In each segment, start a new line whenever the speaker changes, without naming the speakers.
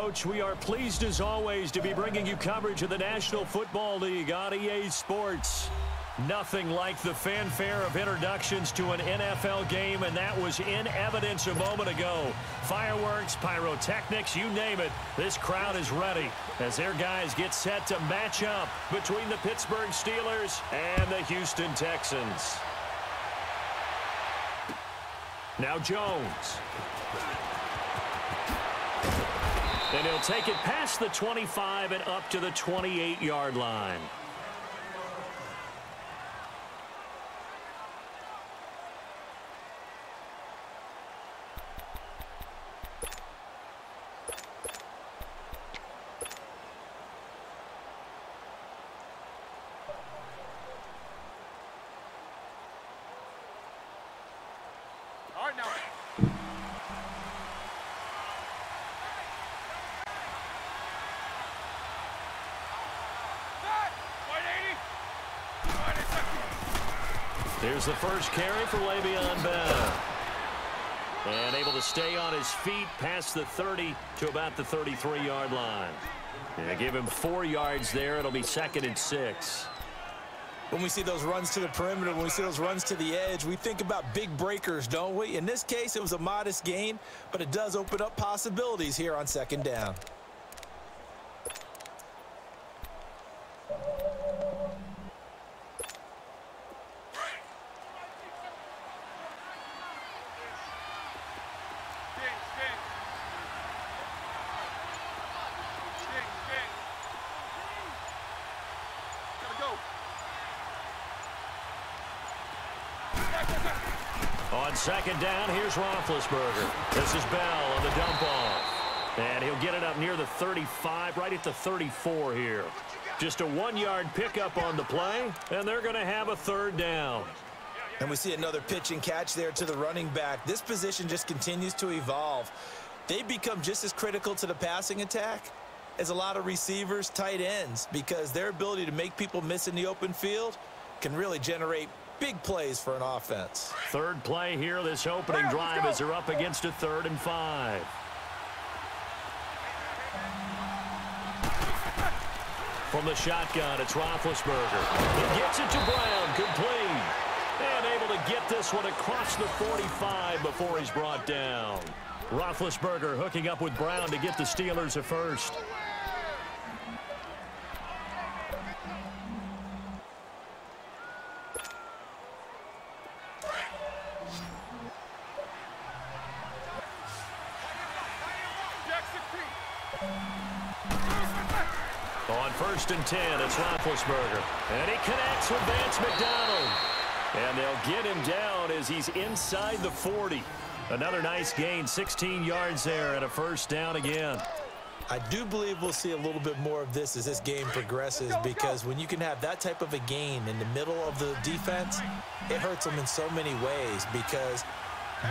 Coach. We are pleased, as always, to be bringing you coverage of the National Football League on EA Sports. Nothing like the fanfare of introductions to an NFL game, and that was in evidence a moment ago. Fireworks, pyrotechnics, you name it. This crowd is ready as their guys get set to match up between the Pittsburgh Steelers and the Houston Texans. Now Jones. And he'll take it past the 25 and up to the 28-yard line. Here's the first carry for Le'Veon Bell. And able to stay on his feet past the 30 to about the 33-yard line. And give him 4 yards there. It'll be 2nd and 6.
When we see those runs to the perimeter, when we see those runs to the edge, we think about big breakers, don't we? In this case, it was a modest gain, but it does open up possibilities here on 2nd down.
On 2nd down, here's Roethlisberger. This is Bell on the dump off. And he'll get it up near the 35, right at the 34 here. Just a 1-yard pickup on the play, and they're going to have a 3rd down.
And we see another pitch and catch there to the running back. This position just continues to evolve. They become just as critical to the passing attack as a lot of receivers, tight ends, because their ability to make people miss in the open field can really generate big plays for an offense.
3rd play here, this opening drive, as they're up against a 3rd and 5. From the shotgun, it's Roethlisberger. He gets it to Brown, complete. And able to get this one across the 45 before he's brought down. Roethlisberger hooking up with Brown to get the Steelers a first. On 1st and 10, it's Roethlisberger. And he connects with Vance McDonald. And they'll get him down as he's inside the 40. Another nice gain, 16 yards there, and a 1st down again.
I do believe we'll see a little bit more of this as this game progresses, because when you can have that type of a gain in the middle of the defense, it hurts them in so many ways, because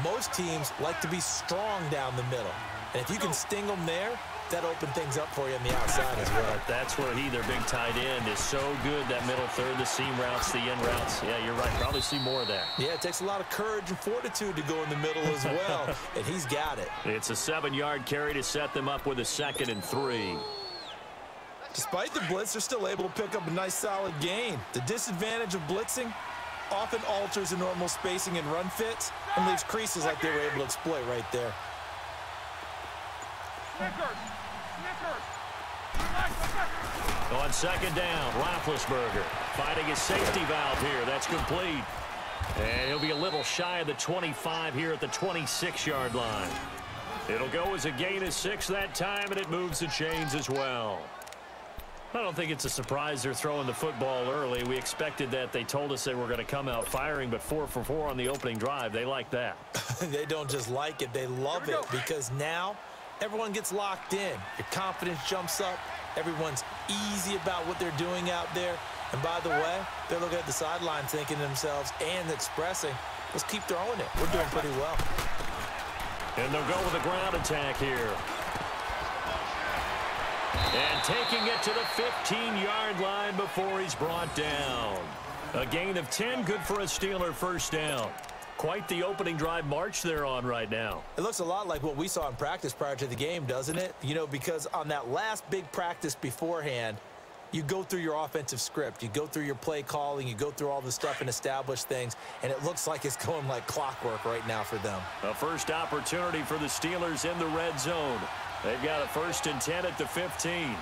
most teams like to be strong down the middle. And if you can sting them there, that open things up for you on the outside as well.
That's where their big tight end, is so good, that middle third, the seam routes, the end routes. Yeah, you're right. Probably see more of that.
Yeah, it takes a lot of courage and fortitude to go in the middle as well, and he's got it.
It's a 7-yard carry to set them up with a 2nd and 3.
Despite the blitz, they're still able to pick up a nice, solid gain. The disadvantage of blitzing often alters the normal spacing and run fits and leaves creases like they were able to exploit right there.
On 2nd down, Roethlisberger finding his safety valve here. That's complete. And he'll be a little shy of the 25 here at the 26-yard line. It'll go as a gain of 6 that time, and it moves the chains as well. I don't think it's a surprise they're throwing the football early. We expected that. They told us they were going to come out firing, but 4 for 4 on the opening drive. They like that.
They don't just like it. They love it, because now everyone gets locked in. Your confidence jumps up. Everyone's easy about what they're doing out there. And by the way, they're looking at the sideline thinking to themselves and expressing, let's keep throwing it. We're doing pretty well.
And they'll go with a ground attack here. And taking it to the 15-yard line before he's brought down. A gain of 10, good for a Steeler 1st down. Quite the opening drive march they're on right now.
It looks a lot like what we saw in practice prior to the game, doesn't it? You know, because on that last big practice beforehand, you go through your offensive script. You go through your play calling. You go through all the stuff and establish things, and it looks like it's going like clockwork right now for them.
A first opportunity for the Steelers in the red zone. They've got a 1st and 10 at the 15.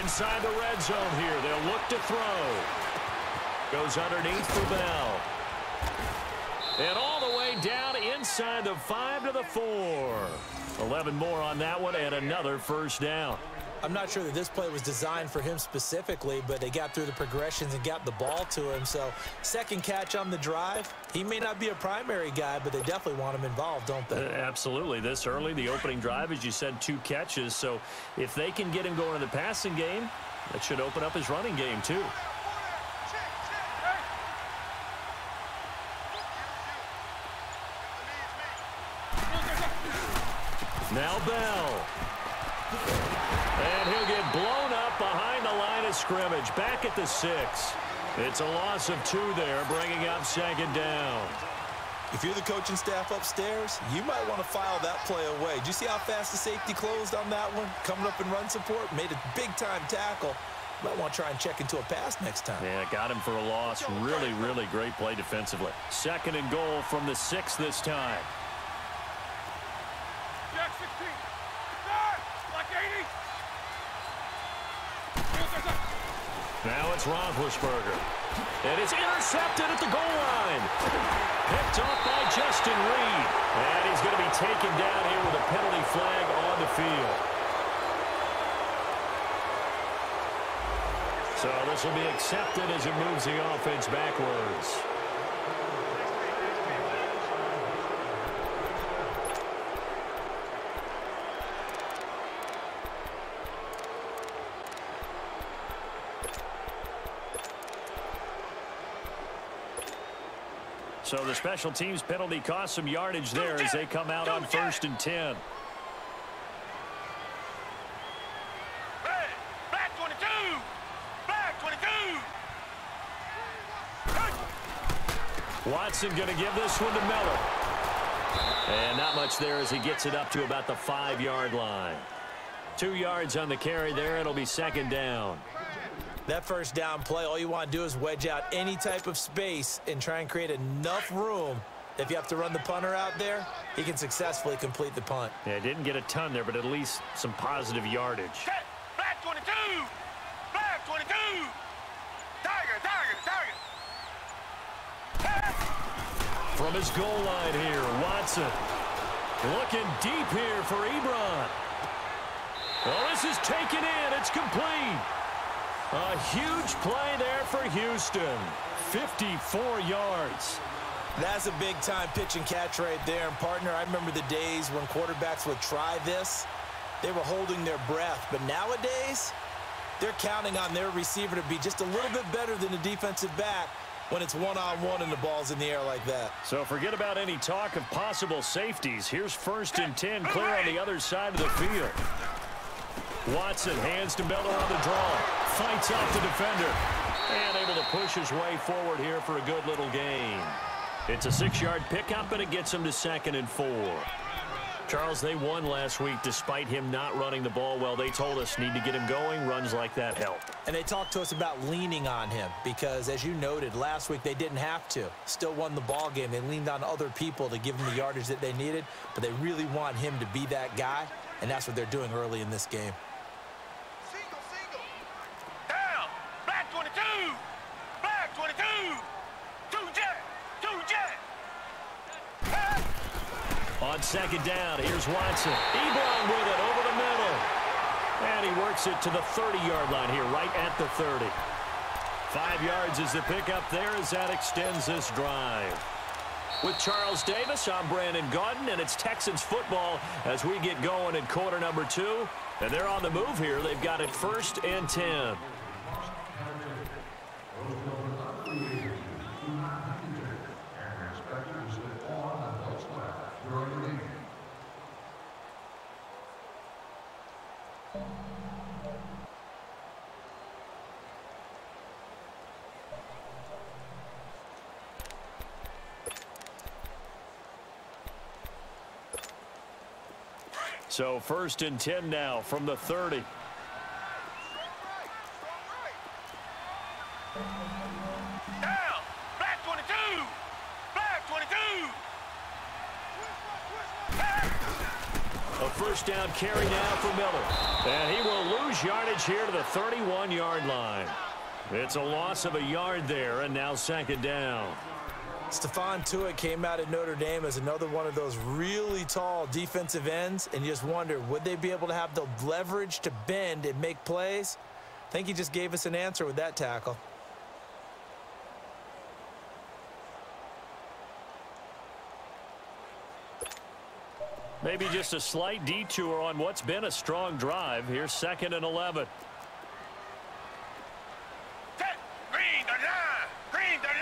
Inside the red zone here. They'll look to throw. Goes underneath for Bell. And all the way down inside the 5 to the 4. 11 more on that one and another first down.
I'm not sure that this play was designed for him specifically, but they got through the progressions and got the ball to him. So second catch on the drive. He may not be a primary guy, but they definitely want him involved, don't they?
Absolutely. This early, the opening drive, as you said, 2 catches. So if they can get him going in the passing game, that should open up his running game too. Now Bell. And he'll get blown up behind the line of scrimmage. Back at the 6. It's a loss of 2 there, bringing up 2nd down.
If you're the coaching staff upstairs, you might want to file that play away. Did you see how fast the safety closed on that one? Coming up in run support, made a big-time tackle. Might want to try and check into a pass next time.
Yeah, got him for a loss. Really, really great play defensively. 2nd and goal from the 6 this time. Now it's Roethlisberger. And it's intercepted at the goal line. Picked off by Justin Reed. And he's going to be taken down here with a penalty flag on the field. So this will be accepted as it moves the offense backwards. So the special teams penalty cost some yardage there as they come out on 1st and 10.
Back 22! Back 22!
Watson going to give this one to Miller. And not much there as he gets it up to about the 5-yard line. 2 yards on the carry there. It'll be 2nd down.
That first down play, all you want to do is wedge out any type of space and try and create enough room. If you have to run the punter out there, he can successfully complete the punt.
Yeah, didn't get a ton there, but at least some positive yardage.
Back 22! Back 22! Tiger!
From his goal line here, Watson looking deep here for Ebron. Well, this is taken in. It's complete. A huge play there for Houston. 54 yards.
That's a big-time pitch and catch right there. And, partner, I remember the days when quarterbacks would try this. They were holding their breath. But nowadays, they're counting on their receiver to be just a little bit better than the defensive back when it's one-on-one and the ball's in the air like that.
So forget about any talk of possible safeties. Here's 1st and 10 clear on the other side of the field. Watson hands to Miller on the draw. Fights off the defender. And able to push his way forward here for a good little gain. It's a 6-yard pickup, and it gets him to 2nd and 4. Charles, they won last week despite him not running the ball well. They told us need to get him going. Runs like that help.
And they talked to us about leaning on him because, as you noted, last week they didn't have to. Still won the ball game. They leaned on other people to give them the yardage that they needed, but they really want him to be that guy, and that's what they're doing early in this game.
Down! Back 22! Back 22! Two jet!
On 2nd down, here's Watson. Ebron with it over the middle. And he works it to the 30-yard line here, right at the 30. 5 yards is the pickup there as that extends this drive. With Charles Davis, I'm Brandon Gaudin, and it's Texans football as we get going in quarter number 2. And they're on the move here. They've got it 1st and 10. So 1st and 10 now from the 30.
Down. Black 22. Black 22.
A first down carry now for Miller. And he will lose yardage here to the 31-yard line. It's a loss of a yard there, and now 2nd down.
Stephon Tuitt came out at Notre Dame as another one of those really tall defensive ends, and you just wonder, would they be able to have the leverage to bend and make plays? I think he just gave us an answer with that tackle.
Maybe just a slight detour on what's been a strong drive. Here's 2nd and 11.
Green the line. Green the line.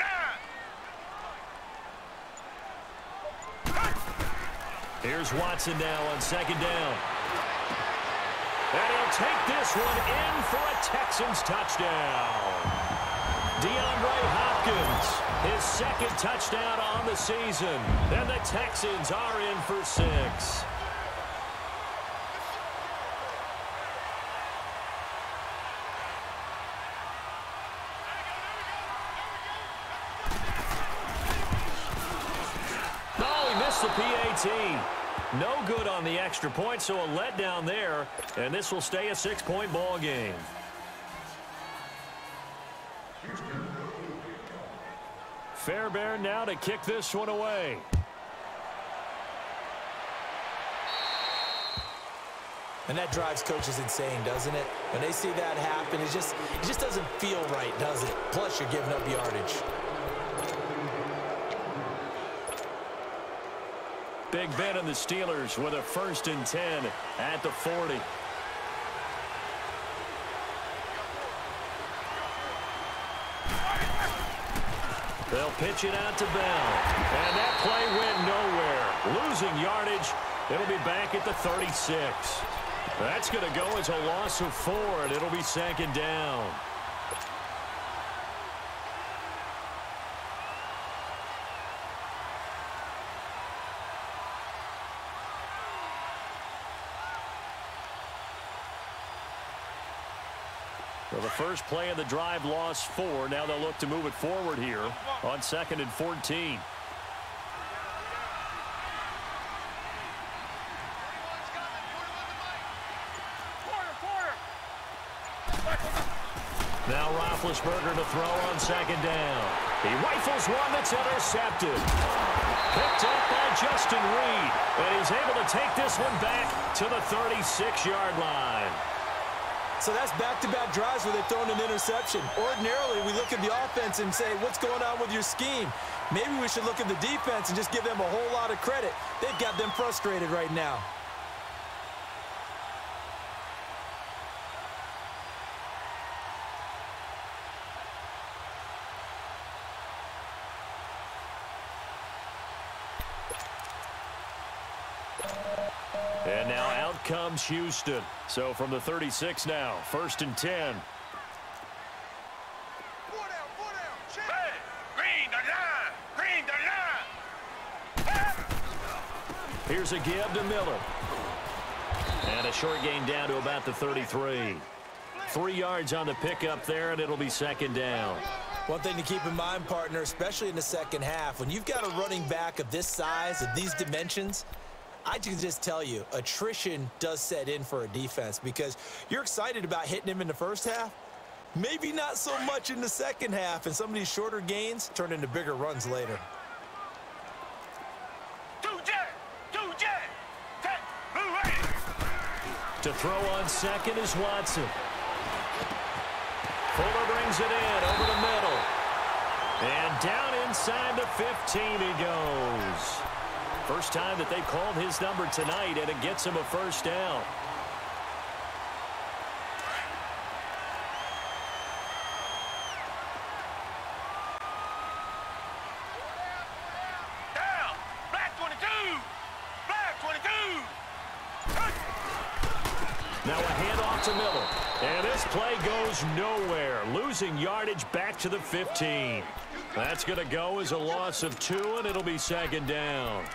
Here's Watson now on 2nd down. And he'll take this one in for a Texans touchdown. DeAndre Hopkins, his 2nd touchdown on the season. And the Texans are in for 6. Oh, he missed the PAT. No good on the extra point, so a letdown there. And this will stay a 6-point ball game. Fairbairn now to kick this one away.
And that drives coaches insane, doesn't it? When they see that happen, it just doesn't feel right, does it? Plus, you're giving up yardage.
Big Ben and the Steelers with a 1st and 10 at the 40. They'll pitch it out to Bell. And that play went nowhere. Losing yardage. It'll be back at the 36. That's going to go as a loss of 4, and it'll be 2nd down. Well, the first play of the drive lost 4. Now they'll look to move it forward here on 2nd and 14. Now Roethlisberger to throw on 2nd down. He rifles one that's intercepted. Picked up by Justin Reed. And he's able to take this one back to the 36-yard line.
So that's back-to-back drives where they've thrown an interception. Ordinarily, we look at the offense and say, what's going on with your scheme? Maybe we should look at the defense and just give them a whole lot of credit. They've got them frustrated right now.
And now out comes Houston. So from the 36 now, 1st and 10.
Green the line. Green the line.
Here's a give to Miller. And a short gain down to about the 33. 3 yards on the pickup there, and it'll be 2nd down.
One thing to keep in mind, partner, especially in the second half, when you've got a running back of this size, of these dimensions, I can just tell you, attrition does set in for a defense because you're excited about hitting him in the first half. Maybe not so much in the second half, and some of these shorter gains turn into bigger runs later.
To throw on 2nd is Watson. Fuller brings it in over the middle. And down inside the 15 he goes. First time that they called his number tonight, and it gets him a 1st down.
Down. Black 22. Black 22.
Now a handoff to Miller. And this play goes nowhere. Losing yardage back to the 15. That's going to go as a loss of 2, and it'll be 2nd down.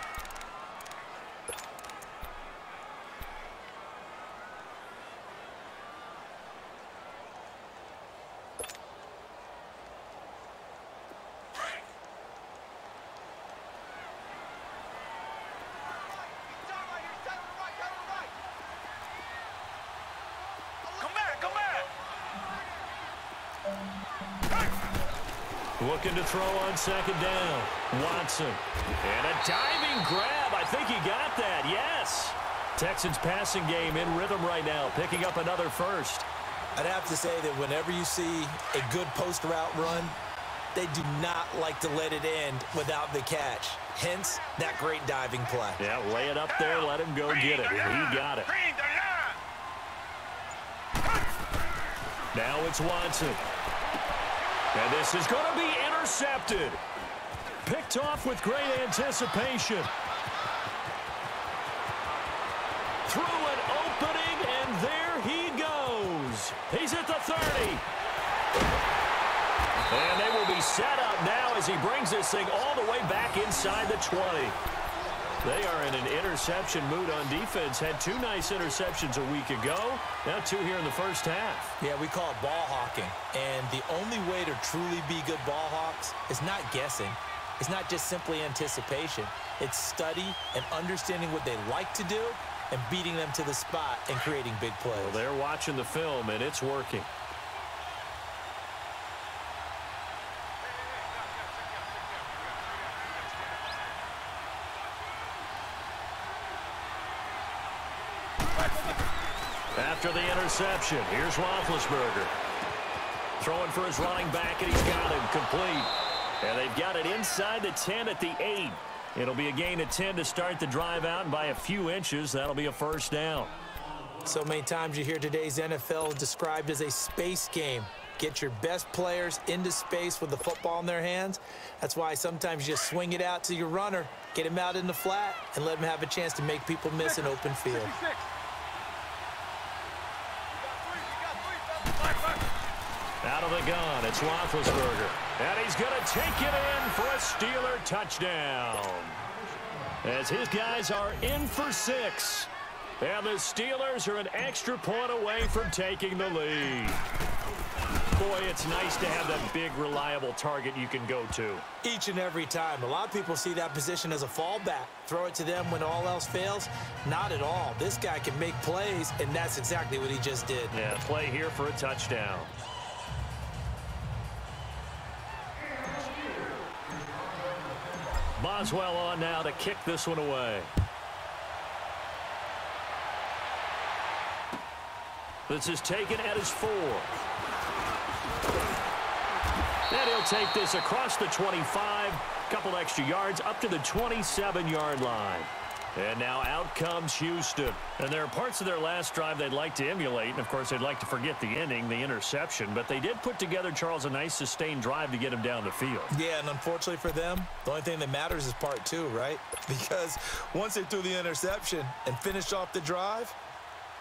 Looking to throw on second down. Watson. And a diving grab. I think he got that. Yes. Texans passing game in rhythm right now, picking up another first.
I'd have to say that whenever you see a good post route run, they do not like to let it end without the catch. Hence, that great diving play.
Yeah, lay it up there, let him go get it. And he got it. Now it's Watson. And this is going to be intercepted. Picked off with great anticipation. Through an opening, and there he goes. He's at the 30. And they will be set up now as he brings this thing all the way back inside the 20. They are in an interception mood on defense. Had 2 nice interceptions a week ago. Now 2 here in the first half.
Yeah, we call it ball hawking. And the only way to truly be good ball hawks is not guessing. It's not just simply anticipation. It's study and understanding what they like to do and beating them to the spot and creating big plays.
Well, they're watching the film, and it's working. After the interception, here's Roethlisberger. Throwing for his running back, and he's got him complete. And they've got it inside the 10 at the 8. It'll be a gain of 10 to start the drive out, and by a few inches, that'll be a first down.
So many times you hear today's NFL described as a space game. Get your best players into space with the football in their hands. That's why sometimes you just swing it out to your runner, get him out in the flat, and let him have a chance to make people miss an open field.
Out of the gun, it's Roethlisberger. And he's going to take it in for a Steeler touchdown. As his guys are in for 6. And the Steelers are an extra point away from taking the lead. Boy, it's nice to have that big, reliable target you can go to.
Each and every time. A lot of people see that position as a fallback. Throw it to them when all else fails. Not at all. This guy can make plays, and that's exactly what he just did.
Yeah, play here for a touchdown. Boswell on now to kick this one away. This is taken at his 4. And he'll take this across the 25, couple extra yards up to the 27-yard line. And now out comes Houston. And there are parts of their last drive they'd like to emulate. And, of course, they'd like to forget the ending, the interception. But they did put together, Charles, a nice sustained drive to get him down the field.
Yeah, and unfortunately for them, the only thing that matters is part 2, right? Because once they threw the interception and finished off the drive,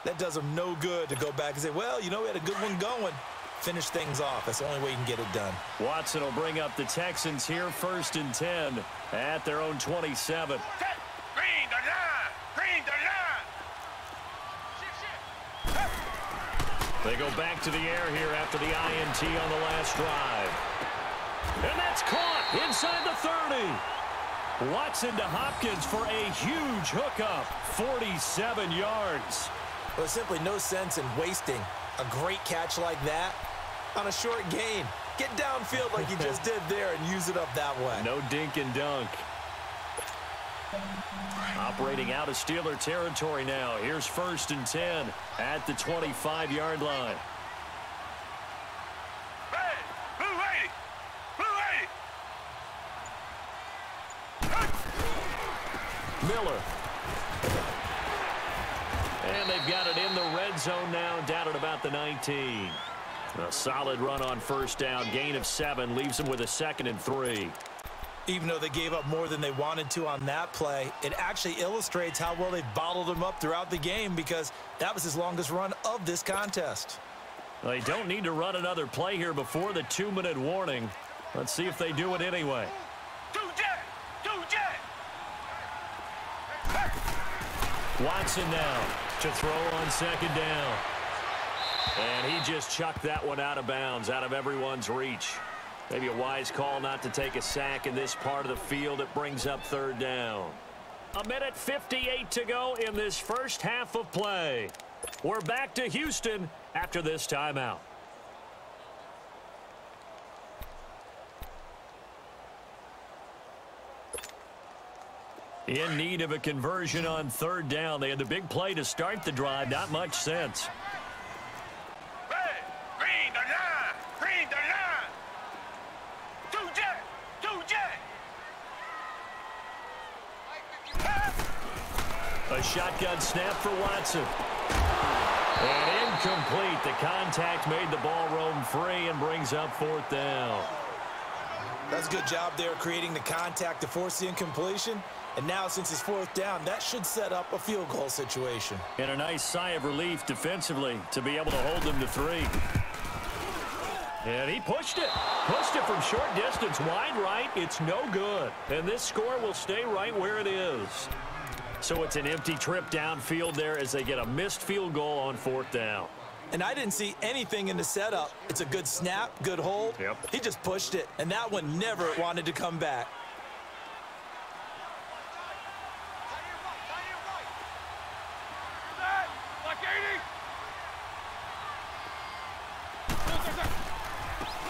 that does them no good to go back and say, well, you know, we had a good one going. Finish things off. That's the only way you can get it done.
Watson will bring up the Texans here, 1st and 10 at their own 27.
Green the line! Green the line!
They go back to the air here after the INT on the last drive. And that's caught inside the 30. Watson to Hopkins for a huge hookup, 47 yards.
Well, there's simply no sense in wasting a great catch like that on a short gain. Get downfield like you just did there and use it up that way.
No dink and dunk. Operating out of Steeler territory now. Here's 1st and 10 at the 25-yard line.
Hey! Blue 80! Blue 80!
Miller. And they've got it in the red zone now, down at about the 19. A solid run on 1st down. Gain of 7 leaves them with a 2nd and 3.
Even though they gave up more than they wanted to on that play, it actually illustrates how well they've bottled him up throughout the game because that was his longest run of this contest.
They don't need to run another play here before the 2-minute warning. Let's see if they do it anyway. Watson now to throw on 2nd down. And he just chucked that one out of bounds, out of everyone's reach. Maybe a wise call not to take a sack in this part of the field. It brings up 3rd down. 1:58 to go in this first half of play. We're back to Houston after this timeout. In need of a conversion on third down. They had the big play to start the drive. Not much sense.
Hey, green the line. Green the line. Two jet. Two jet.
A shotgun snap for Watson. And incomplete. The contact made the ball roam free and brings up fourth down.
That's a good job there creating the contact to force the incompletion. And now, since it's fourth down, that should set up a field goal situation.
And a nice sigh of relief defensively to be able to hold them to 3. And he pushed it. Pushed it from short distance. Wide right. It's no good. And this score will stay right where it is. So it's an empty trip downfield there as they get a missed field goal on fourth down.
And I didn't see anything in the setup. It's a good snap, good hold.
Yep.
He just pushed it, and that one never wanted to come back.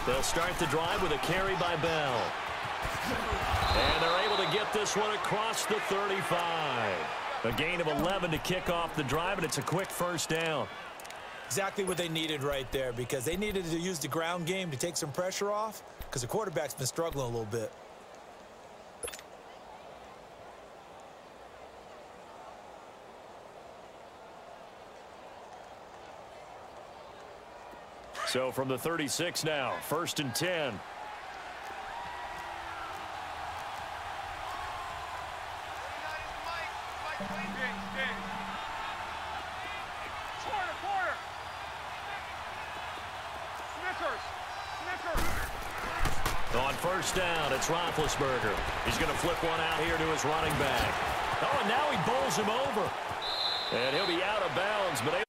They'll start the drive with a carry by Bell. And they're able to get this one across the 35. A gain of 11 to kick off the drive, and it's a quick first down.
Exactly what they needed right there, because they needed to use the ground game to take some pressure off, because the quarterback's been struggling a little bit.
So from the 36 now, 1st and 10. On first down, it's Roethlisberger. He's going to flip one out here to his running back. Oh, and now he bowls him over. And he'll be out of bounds, but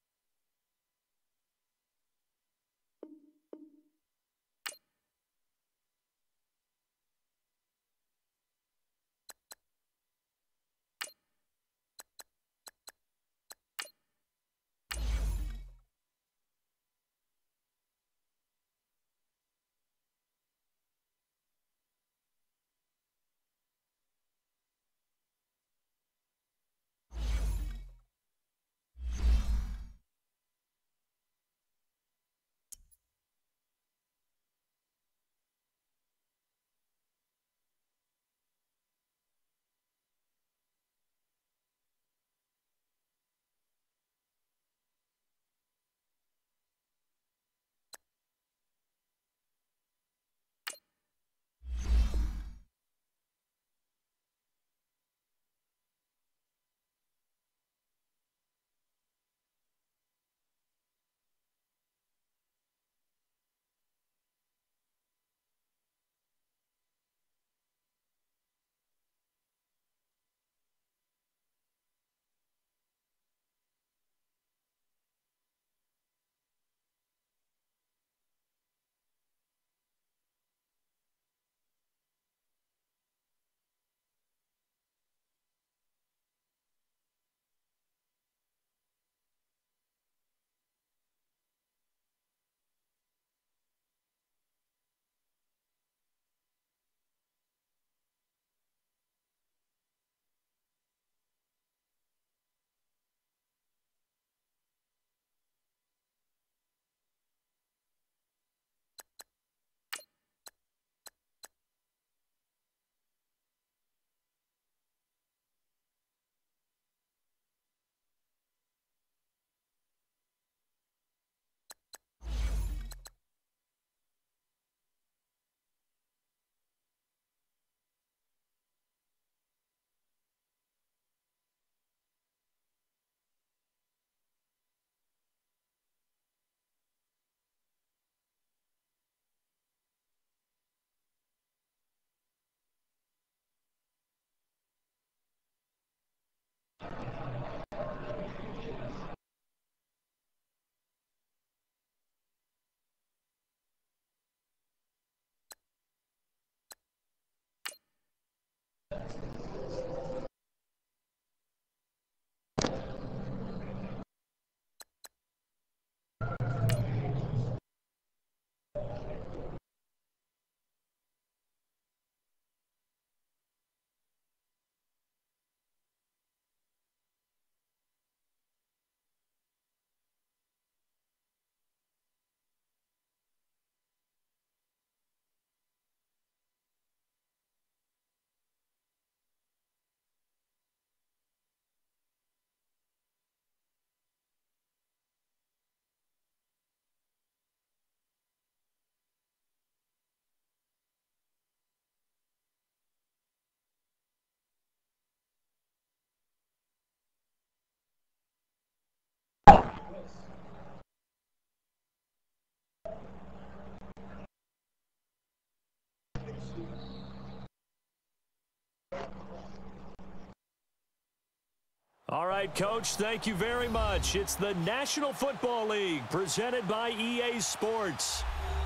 right, Coach. Thank you very much. It's the National Football League presented by EA Sports.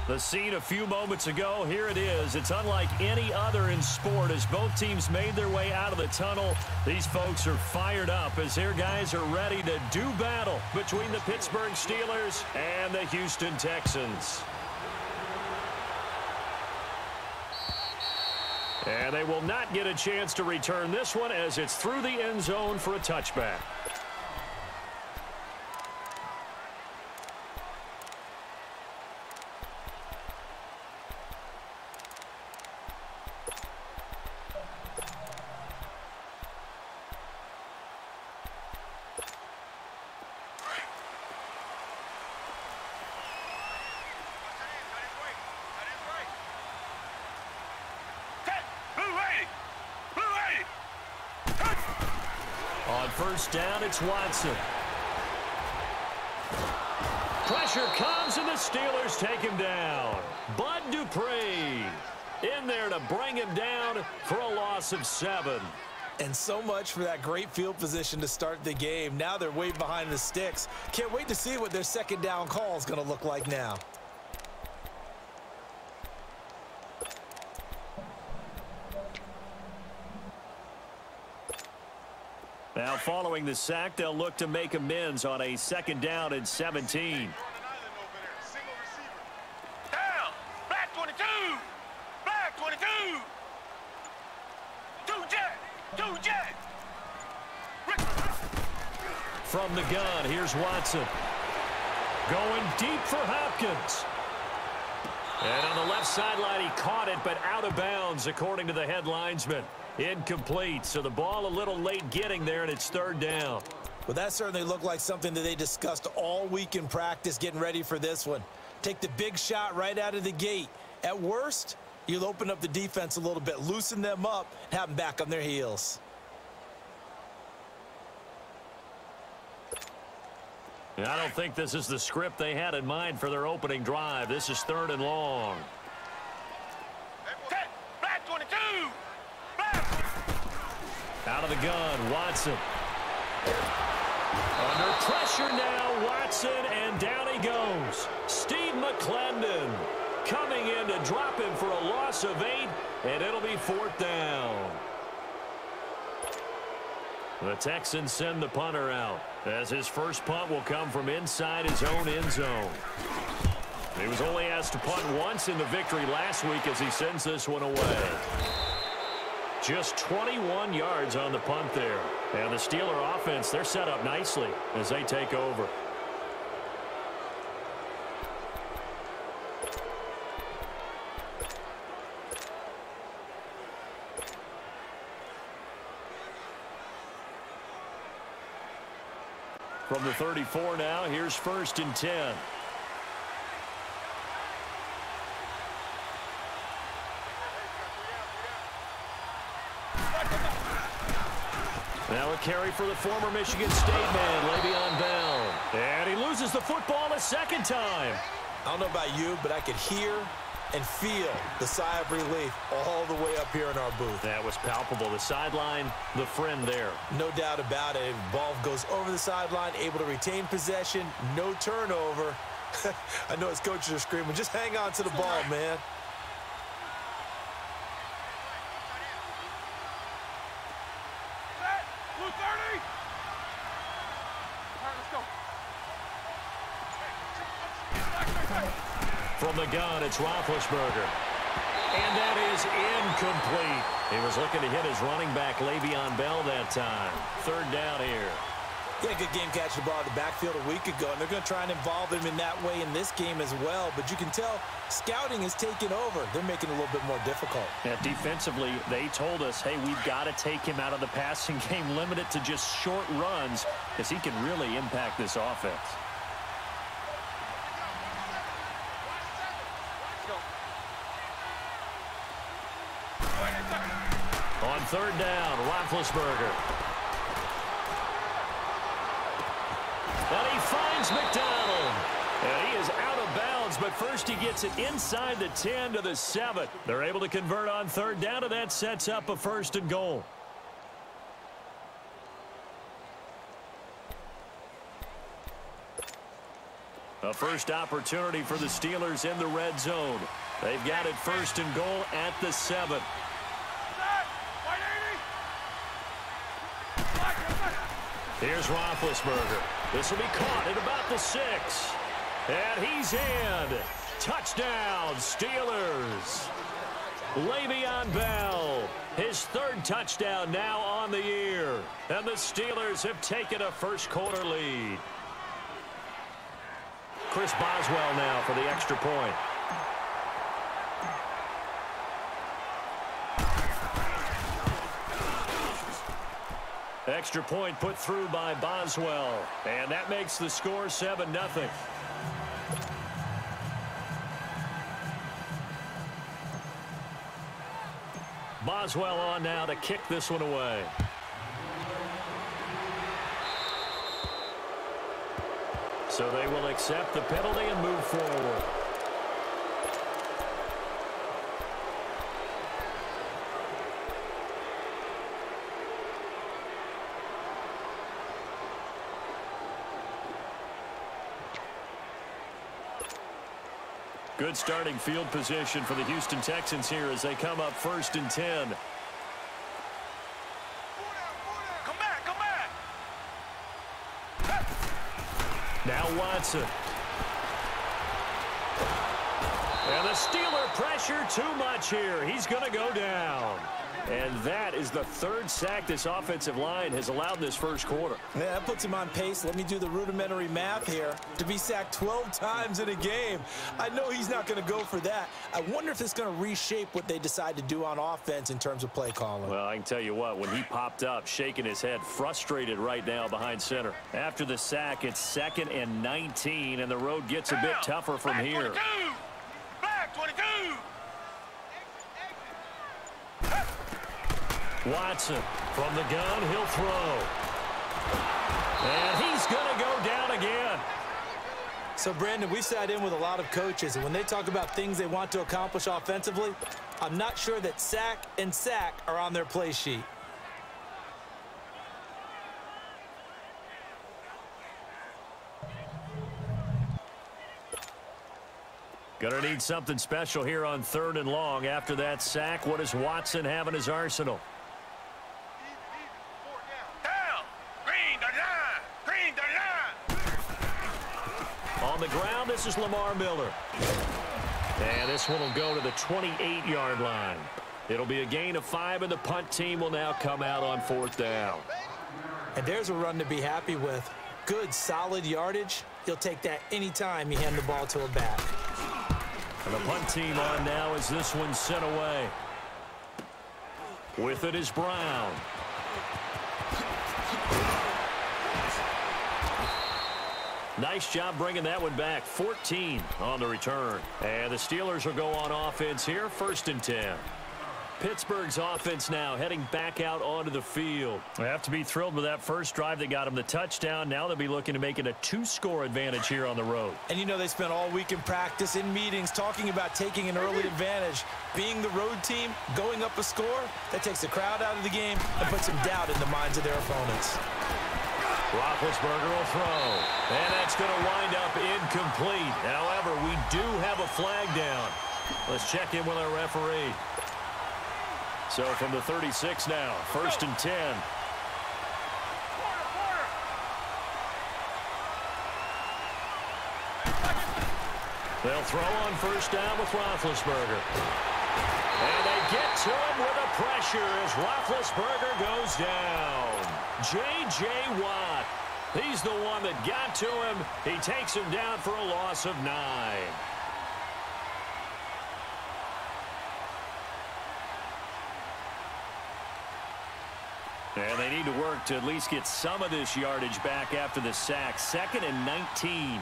The scene a few moments ago, here it is. It's unlike any other in sport as both teams made their way out of the tunnel. These folks are fired up as their guys are ready to do battle between the Pittsburgh Steelers and the Houston Texans. And they will not get a chance to return this one as it's through the end zone for a touchback. On first down, it's Watson. Pressure comes, and the Steelers take him down. Bud Dupree in there to bring him down for a loss of 7.
And so much for that great field position to start the game. Now they're way behind the sticks. Can't wait to see what their second down call is going to look like now.
Now, following the sack, they'll look to make amends on a second down and 17.
Down! Black 22! Black 22! Two jet!
From the gun, here's Watson. Going deep for Hopkins. And on the left sideline, he caught it, but out of bounds, according to the head linesman. Incomplete, so the ball a little late getting there, and it's third down.
Well, that certainly looked like something that they discussed all week in practice, getting ready for this one. Take the big shot right out of the gate. At worst, you'll open up the defense a little bit, loosen them up, and have them back on their heels.
I don't think this is the script they had in mind for their opening drive. This is third and long.
Black 22!
Out of the gun, Watson. Under pressure now, Watson, and down he goes. Steve McClendon coming in to drop him for a loss of 8, and it'll be fourth down. The Texans send the punter out, as his first punt will come from inside his own end zone. He was only asked to punt once in the victory last week as he sends this one away. Just 21 yards on the punt there. And the Steeler offense, they're set up nicely as they take over. From the 34 now, here's first and 10. Now a carry for the former Michigan State man, Le'Veon Bell. And he loses the football a second time.
I don't know about you, but I could hear and feel the sigh of relief all the way up here in our booth.
That was palpable. The sideline, the friend there.
No doubt about it. Ball goes over the sideline, able to retain possession, no turnover. I know his coaches are screaming, just hang on to the ball, man.
From the gun, it's Roethlisberger. And that is incomplete. He was looking to hit his running back, Le'Veon Bell, that time. Third down here.
Yeah, good game catching the ball in the backfield a week ago, and they're going to try and involve him in that way in this game as well. But you can tell scouting is taking over. They're making it a little bit more difficult.
Yeah, defensively, they told us, hey, we've got to take him out of the passing game, limit it to just short runs, because he can really impact this offense. On third down, Roethlisberger. And he finds McDonald. And he is out of bounds, but first he gets it inside the 10 to the 7. They're able to convert on third down, and that sets up a first and goal. A first opportunity for the Steelers in the red zone. They've got it 1st and goal at the 7. Here's Roethlisberger. This will be caught at about the 6. And he's in. Touchdown, Steelers. Le'Veon Bell, his 3rd touchdown now on the year. And the Steelers have taken a first-quarter lead. Chris Boswell now for the extra point. Extra point put through by Boswell. And that makes the score 7-0. Boswell on now to kick this one away. So they will accept the penalty and move forward. Good starting field position for the Houston Texans here as they come up 1st and 10.
Come back.
Now Watson. And the Steeler pressure too much here. He's going to go down. And that is the 3rd sack this offensive line has allowed this first quarter.
Yeah, that puts him on pace. Let me do the rudimentary math here. To be sacked 12 times in a game. I know he's not going to go for that. I wonder if it's going to reshape what they decide to do on offense in terms of play calling.
Well, I can tell you what, when he popped up, shaking his head, frustrated right now behind center. After the sack, it's 2nd and 19, and the road gets a bit tougher from here.
Back 22.
Watson from the gun, he'll throw. And he's going to go down again.
So, Brandon, we sat in with a lot of coaches, and when they talk about things they want to accomplish offensively, I'm not sure that sack and sack are on their play sheet.
Gonna need something special here on 3rd and long. After that sack, what does Watson have in his arsenal? On the ground, this is Lamar Miller. And this one will go to the 28-yard line. It'll be a gain of 5, and the punt team will now come out on 4th down.
And there's a run to be happy with. Good, solid yardage. He'll take that anytime you hand the ball to a back.
And the punt team on now as this one's sent away. With it is Brown. Nice job bringing that one back. 14 on the return. And the Steelers will go on offense here, 1st and 10. Pittsburgh's offense now heading back out onto the field. They have to be thrilled with that first drive that got them the touchdown. Now they'll be looking to make it a 2-score advantage here on the road.
And you know they spent all week in practice, in meetings, talking about taking an early advantage. Being the road team, going up a score, that takes the crowd out of the game and puts some doubt in the minds of their opponents.
Roethlisberger will throw. And that's going to wind up incomplete. However, we do have a flag down. Let's check in with our referee. So from the 36 now, 1st and 10. They'll throw on 1st down with Roethlisberger. And they get to him with the pressure as Roethlisberger goes down. J.J. Watt, he's the one that got to him. He takes him down for a loss of 9. And they need to work to at least get some of this yardage back after the sack. 2nd and 19.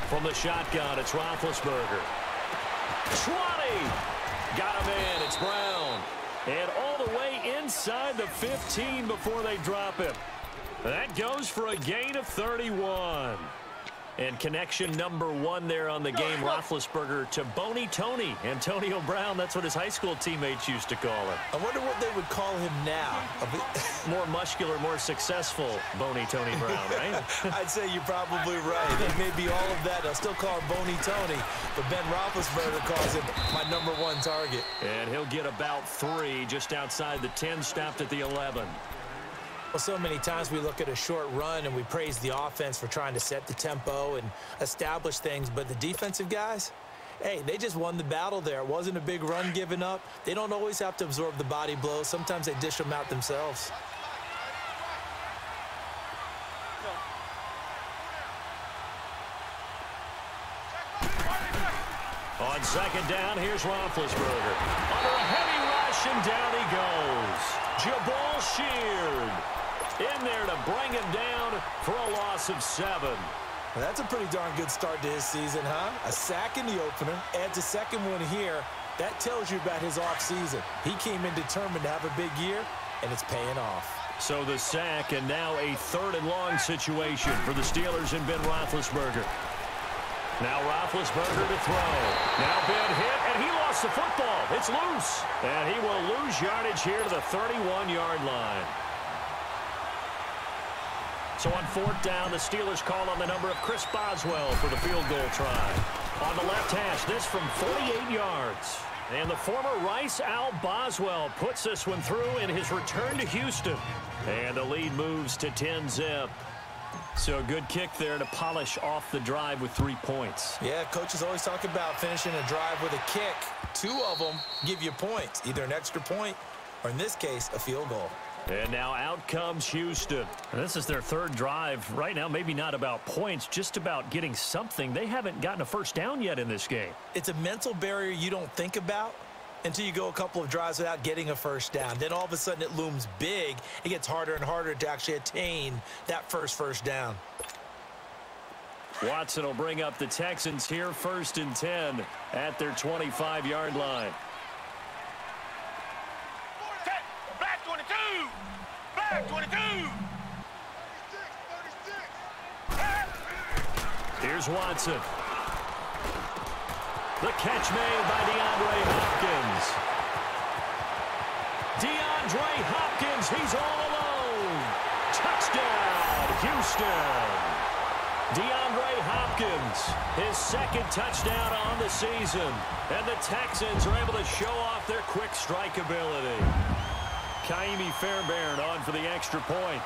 From the shotgun, it's Roethlisberger. 20! Got him in. It's Brown. And all the way inside the 15 before they drop him. That goes for a gain of 31. And connection number 1 there on the game, Roethlisberger to Boney Tony. Antonio Brown, that's what his high school teammates used to call him.
I wonder what they would call him now.
More muscular, more successful Boney Tony Brown, right?
I'd say you're probably right. It may be all of that. They'll still call him Boney Tony, but Ben Roethlisberger calls him my number 1 target.
And he'll get about 3 just outside the 10, stopped at the 11.
Well, so many times we look at a short run and we praise the offense for trying to set the tempo and establish things, but the defensive guys, hey, they just won the battle there. It wasn't a big run given up. They don't always have to absorb the body blows. Sometimes they dish them out themselves.
On second down, here's Roethlisberger. Under a heavy rush, and down he goes. Jabal Sheard in there to bring him down for a loss of 7.
Well, that's a pretty darn good start to his season, huh? A sack in the opener, adds a second one here. That tells you about his offseason. He came in determined to have a big year, and it's paying off.
So the sack, and now a 3rd and long situation for the Steelers and Ben Roethlisberger. Now Roethlisberger to throw. Now Ben hit, and he lost the football. It's loose. And he will lose yardage here to the 31-yard line. So on 4th down, the Steelers call on the number of Chris Boswell for the field goal try. On the left hash, this from 48 yards. And the former Rice Al Boswell puts this one through in his return to Houston. And the lead moves to 10-zip. So a good kick there to polish off the drive with 3 points.
Yeah, coaches always talk about finishing a drive with a kick. 2 of them give you points, either an extra point or, in this case, a field goal.
And now out comes Houston. And this is their 3rd drive. Right now, maybe not about points, just about getting something. They haven't gotten a first down yet in this game.
It's a mental barrier you don't think about until you go a couple of drives without getting a first down. Then all of a sudden it looms big. It gets harder and harder to actually attain that first down.
Watson will bring up the Texans here, 1st and 10 at their 25-yard line.
Black 22! Black 22!
Here's Watson. The catch made by DeAndre Hopkins. DeAndre Hopkins, he's all alone. Touchdown, Houston. DeAndre Hopkins, his 2nd touchdown on the season. And the Texans are able to show off their quick strike ability. Kaimi Fairbairn on for the extra point.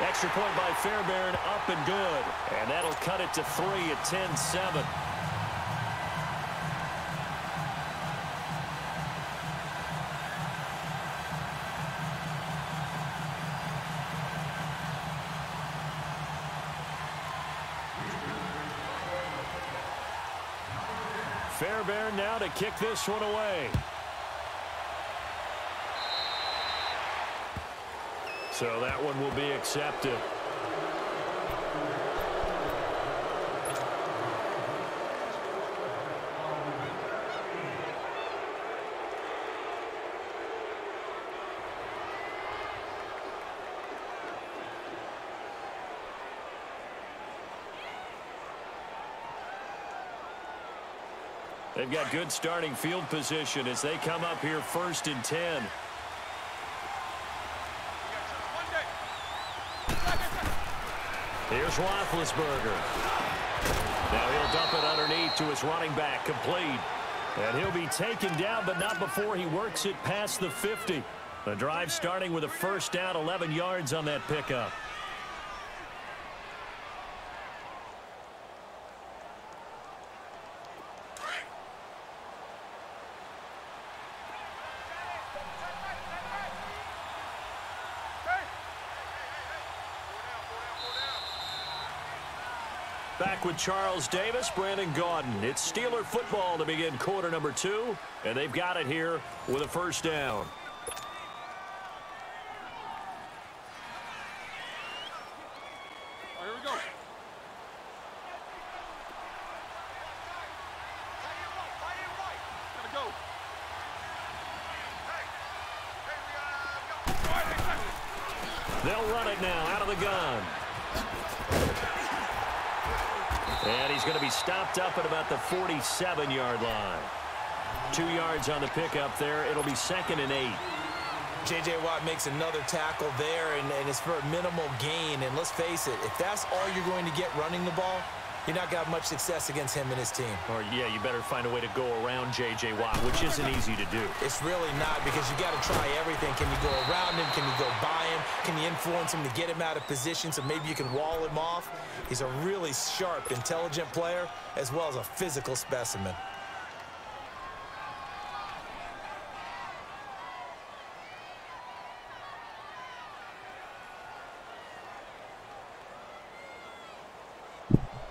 Extra point by Fairbairn, up and good. And that'll cut it to 3 at 10-7. Fairbairn now to kick this one away. So that one will be accepted. They've got good starting field position as they come up here 1st and 10. Here's Roethlisberger. Now he'll dump it underneath to his running back, complete. And he'll be taken down, but not before he works it past the 50. The drive starting with a 1st down, 11 yards on that pickup. Back with Charles Davis, Brandon Gaudin. It's Steeler football to begin quarter number 2, and they've got it here with a 1st down.
Here we go. Gotta go. Hey, we
They'll run it now out of the gun. And he's going to be stopped up at about the 47-yard line. 2 yards on the pickup there. It'll be 2nd and 8.
J.J. Watt makes another tackle there, and it's for a minimal gain. And let's face it, if that's all you're going to get running the ball, you're not going to have much success against him and his team.
Or, yeah, you better find a way to go around J.J. Watt, which isn't easy to do.
It's really not, because you got to try everything. Can you go around him? Can you go by him? Can you influence him to get him out of position so maybe you can wall him off? He's a really sharp, intelligent player, as well as a physical specimen.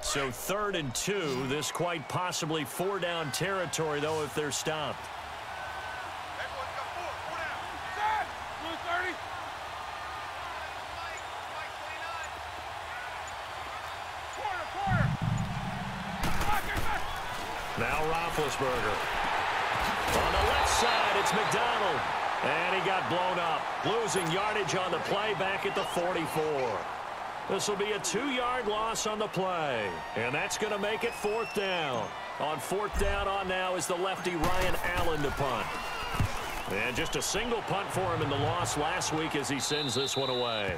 So 3rd and 2. This quite possibly 4-down territory, though, if they're stopped.
Everyone's got 4 down. Set. Blue 30. Quarter.
Now Roethlisberger. On the left side, it's McDonald. And he got blown up. Losing yardage on the play back at the 44. This will be a 2-yard loss on the play. And that's going to make it 4th down. On 4th down on now is the lefty Ryan Allen to punt. And just a single punt for him in the loss last week as he sends this one away.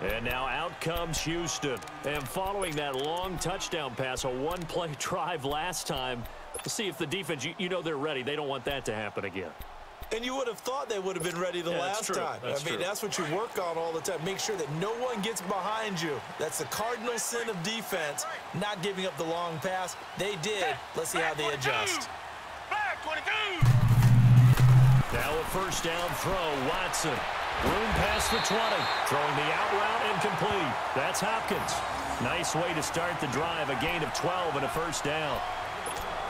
And now out comes Houston. And following that long touchdown pass, a one-play drive last time, we'll see if the defense, you know they're ready. They don't want that to happen again.
And you would have thought they would have been ready the last time.
That's true.
That's what you work on all the time. Make sure that no one gets behind you. That's the cardinal sin of defense, not giving up the long pass. They did. Let's see how they adjust.
Back 22.
Now a 1st down throw. Watson. Room past the 20. Throwing the out route incomplete. That's Hopkins. Nice way to start the drive. A gain of 12 and a 1st down.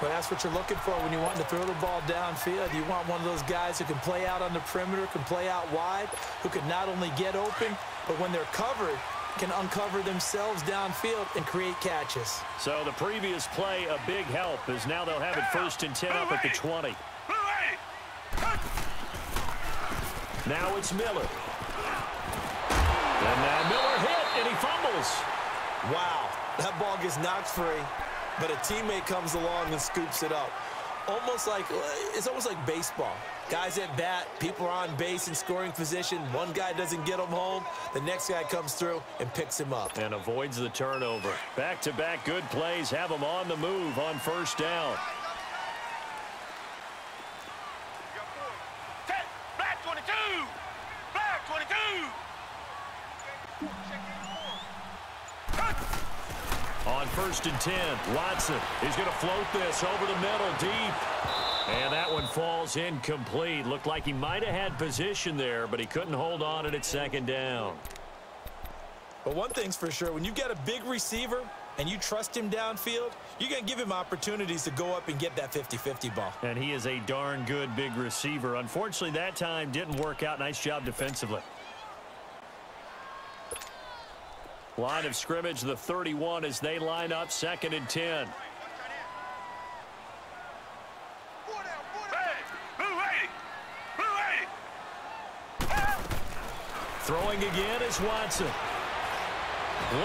But that's what you're looking for when you want to throw the ball downfield. You want one of those guys who can play out on the perimeter, can play out wide, who can not only get open, but when they're covered, can uncover themselves downfield and create catches.
So the previous play, a big help, as now they'll have it 1st and 10 up at the 20. Now it's Miller. And now Miller hit, and he fumbles.
Wow, that ball gets knocked free, but a teammate comes along and scoops it up. It's almost like baseball. Guys at bat, people are on base in scoring position. One guy doesn't get him home. The next guy comes through and picks him up.
And avoids the turnover. Back-to-back good plays have him on the move on 1st down.
Black 22. Black 22.
On 1st and 10, Watson is going to float this over the middle deep. And that one falls incomplete. Looked like he might have had position there, but he couldn't hold on it at 2nd down.
But one thing's for sure, when you get a big receiver and you trust him downfield, you're going to give him opportunities to go up and get that 50-50 ball.
And he is a darn good big receiver. Unfortunately, that time didn't work out. Nice job defensively. Line of scrimmage, the 31, as they line up 2nd and 10. Throwing again is Watson.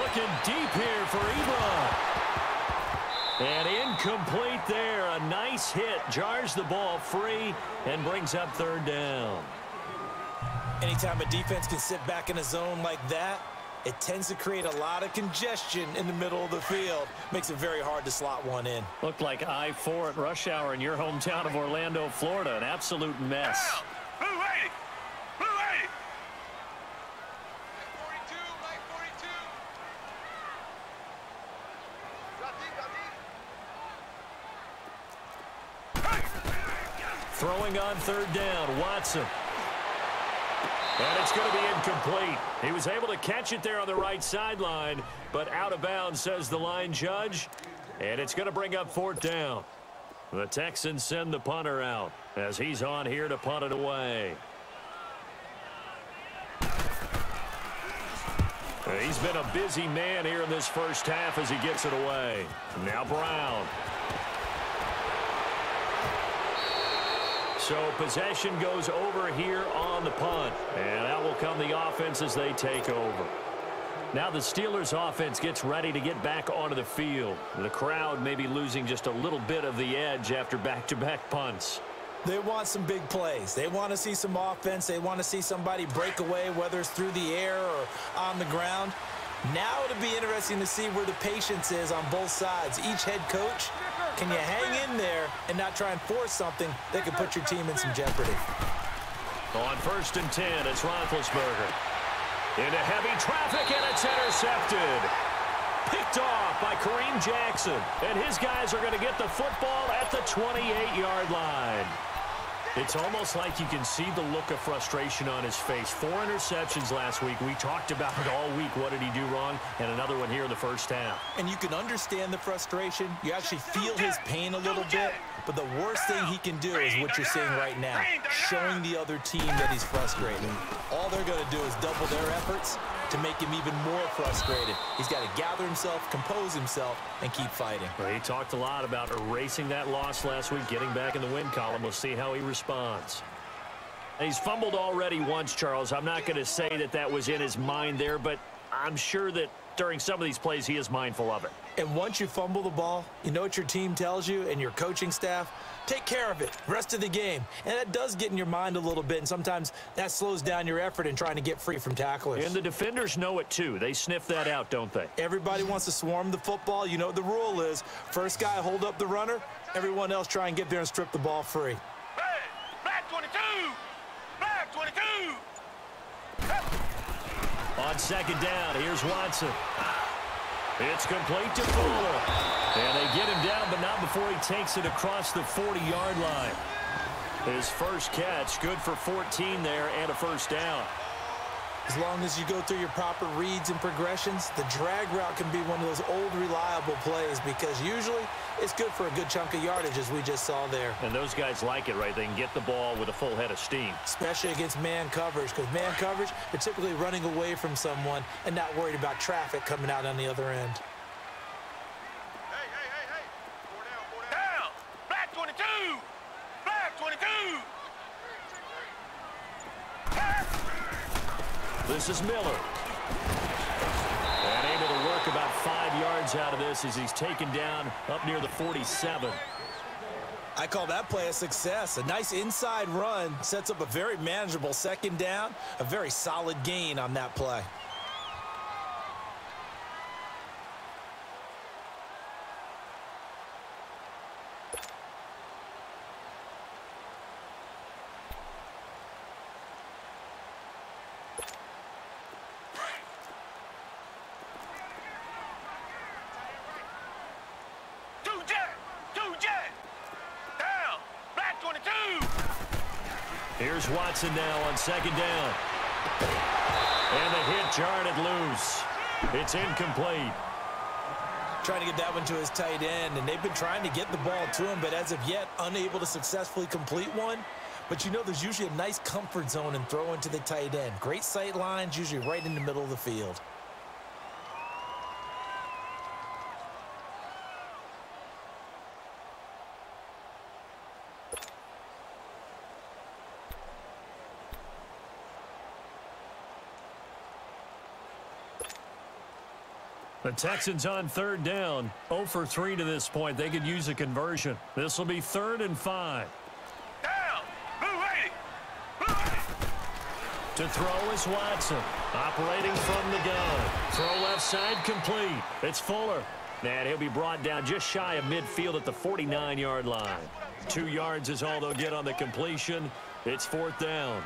Looking deep here for Ebron. And incomplete there. A nice hit. Jars the ball free and brings up 3rd down.
Anytime a defense can sit back in a zone like that, it tends to create a lot of congestion in the middle of the field. Makes it very hard to slot one in.
Looked like I-4 at rush hour in your hometown of Orlando, Florida. An absolute mess. Throwing on 3rd down, Watson. And it's going to be incomplete. He was able to catch it there on the right sideline, but out of bounds, says the line judge. And it's going to bring up 4th down. The Texans send the punter out as he's on here to punt it away. He's been a busy man here in this 1st half as he gets it away. Now Brown. So possession goes over here on the punt. And that will come the offense as they take over. Now the Steelers offense gets ready to get back onto the field. The crowd may be losing just a little bit of the edge after back-to-back punts.
They want some big plays. They want to see some offense. They want to see somebody break away, whether it's through the air or on the ground. Now it'll be interesting to see where the patience is on both sides. Each head coach, can you hang in there and not try and force something that could put your team in some jeopardy?
On 1st and 10, it's Roethlisberger. Into heavy traffic, and it's intercepted. Picked off by Kareem Jackson. And his guys are going to get the football at the 28-yard line. It's almost like you can see the look of frustration on his face. 4 interceptions last week. We talked about it all week. What did he do wrong? And another one here in the first half.
And you can understand the frustration. You actually feel his pain a little bit. But the worst thing he can do is what you're seeing right now, showing the other team that he's frustrated. All they're going to do is double their efforts to make him even more frustrated. He's got to gather himself, compose himself, and keep fighting.
Well, he talked a lot about erasing that loss last week, getting back in the win column. We'll see how he responds. He's fumbled already once, Charles. I'm not going to say that that was in his mind there, but I'm sure that during some of these plays he is mindful of it.
And once you fumble the ball, you know what your team tells you and your coaching staff? Take care of it rest of the game. And that does get in your mind a little bit, and sometimes that slows down your effort in trying to get free from tacklers.
And the defenders know it too. They sniff that out, don't they?
Everybody wants to swarm the football. You know what the rule is. First guy hold up the runner. Everyone else try and get there and strip the ball free.
Black 22! Black 22!
On 2nd down, here's Watson. It's complete to Fuller. And they get him down, but not before he takes it across the 40-yard line. His first catch, good for 14 there and a first down.
As long as you go through your proper reads and progressions, the drag route can be one of those old reliable plays because usually it's good for a good chunk of yardage, as we just saw there.
And those guys like it, right? They can get the ball with a full head of steam.
Especially against man coverage, because man coverage, they're typically running away from someone and not worried about traffic coming out on the other end.
Hey. 4 down. Black 22! Black 22!
This is Miller. And able to work about 5 yards out of this as he's taken down up near the 47.
I call that play a success. A nice inside run sets up a very manageable 2nd down, a very solid gain on that play.
Here's Watson now on 2nd down. And the hit jarred it loose. It's incomplete.
Trying to get that one to his tight end, and they've been trying to get the ball to him, but as of yet, unable to successfully complete one. But you know there's usually a nice comfort zone in throwing to the tight end. Great sight lines, usually right in the middle of the field.
The Texans on 3rd down. 0 for 3 to this point. They could use a conversion. This will be 3rd and 5.
Down! Blue 80! Blue 80!
To throw is Watson. Operating from the gun. Throw left side complete. It's Fuller. And he'll be brought down just shy of midfield at the 49-yard line. 2 yards is all they'll get on the completion. It's 4th down.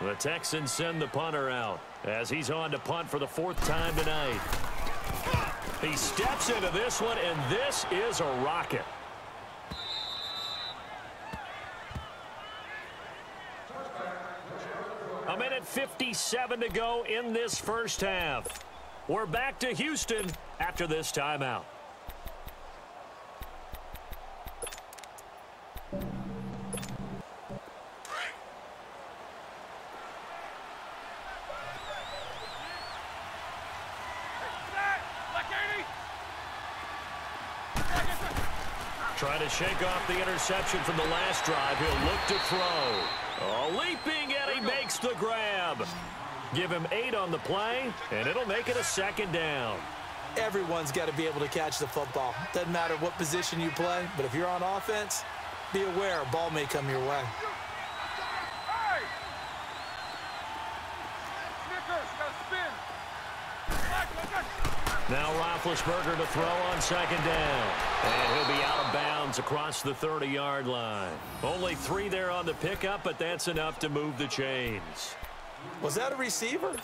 The Texans send the punter out as he's on to punt for the 4th time tonight. He steps into this one, and this is a rocket. A minute 57 to go in this first half. We're back to Houston after this timeout. Trying to shake off the interception from the last drive. He'll look to throw. Oh, leaping, and he makes the grab. Give him 8 on the play, and it'll make it a 2nd down.
Everyone's got to be able to catch the football. Doesn't matter what position you play, but if you're on offense, be aware a ball may come your way.
Now Roethlisberger to throw on 2nd down. And he'll be out of bounds across the 30-yard line. Only 3 there on the pickup, but that's enough to move the chains.
Was that a receiver?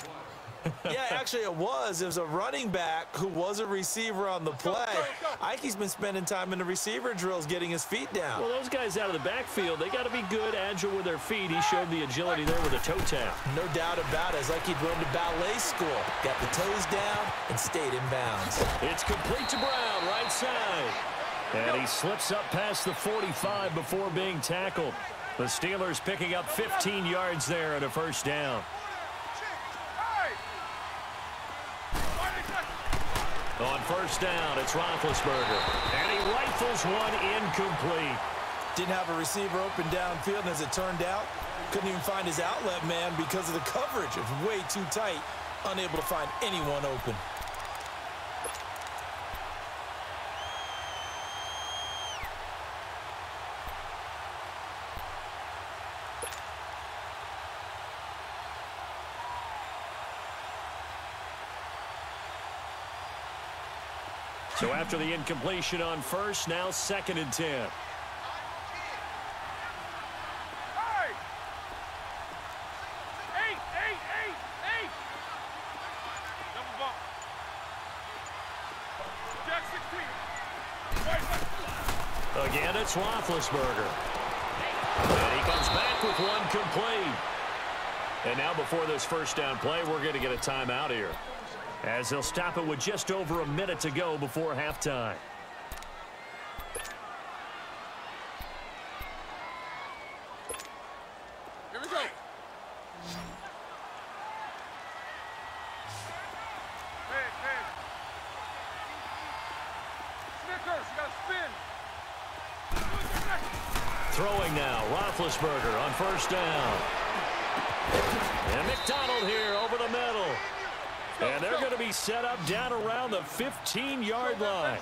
Yeah, actually it was. It was a running back who was a receiver on the play. Ikey's been spending time in the receiver drills getting his feet down.
Well, those guys out of the backfield, they got to be good, agile with their feet. He showed the agility there with a toe tap.
No doubt about it. It's like he'd run to ballet school. Got the toes down and stayed in bounds.
It's complete to Brown, right side. And he slips up past the 45 before being tackled. The Steelers picking up 15 yards there and a 1st down. On 1st down, it's Roethlisberger. And he rifles one incomplete.
Didn't have a receiver open downfield, and as it turned out, couldn't even find his outlet man because of the coverage. It was way too tight, unable to find anyone open.
So after the incompletion on 1st, now 2nd and 10. Again, it's Roethlisberger. And he comes back with one complete. And now before this 1st down play, we're going to get a timeout here, as they'll stop it with just over a minute to go before halftime.
Here we go. Hey. Snickers, you got to spin.
Throwing now, Roethlisberger on 1st down. And McDonald here over the middle. And they're going to be set up down around the 15-yard line.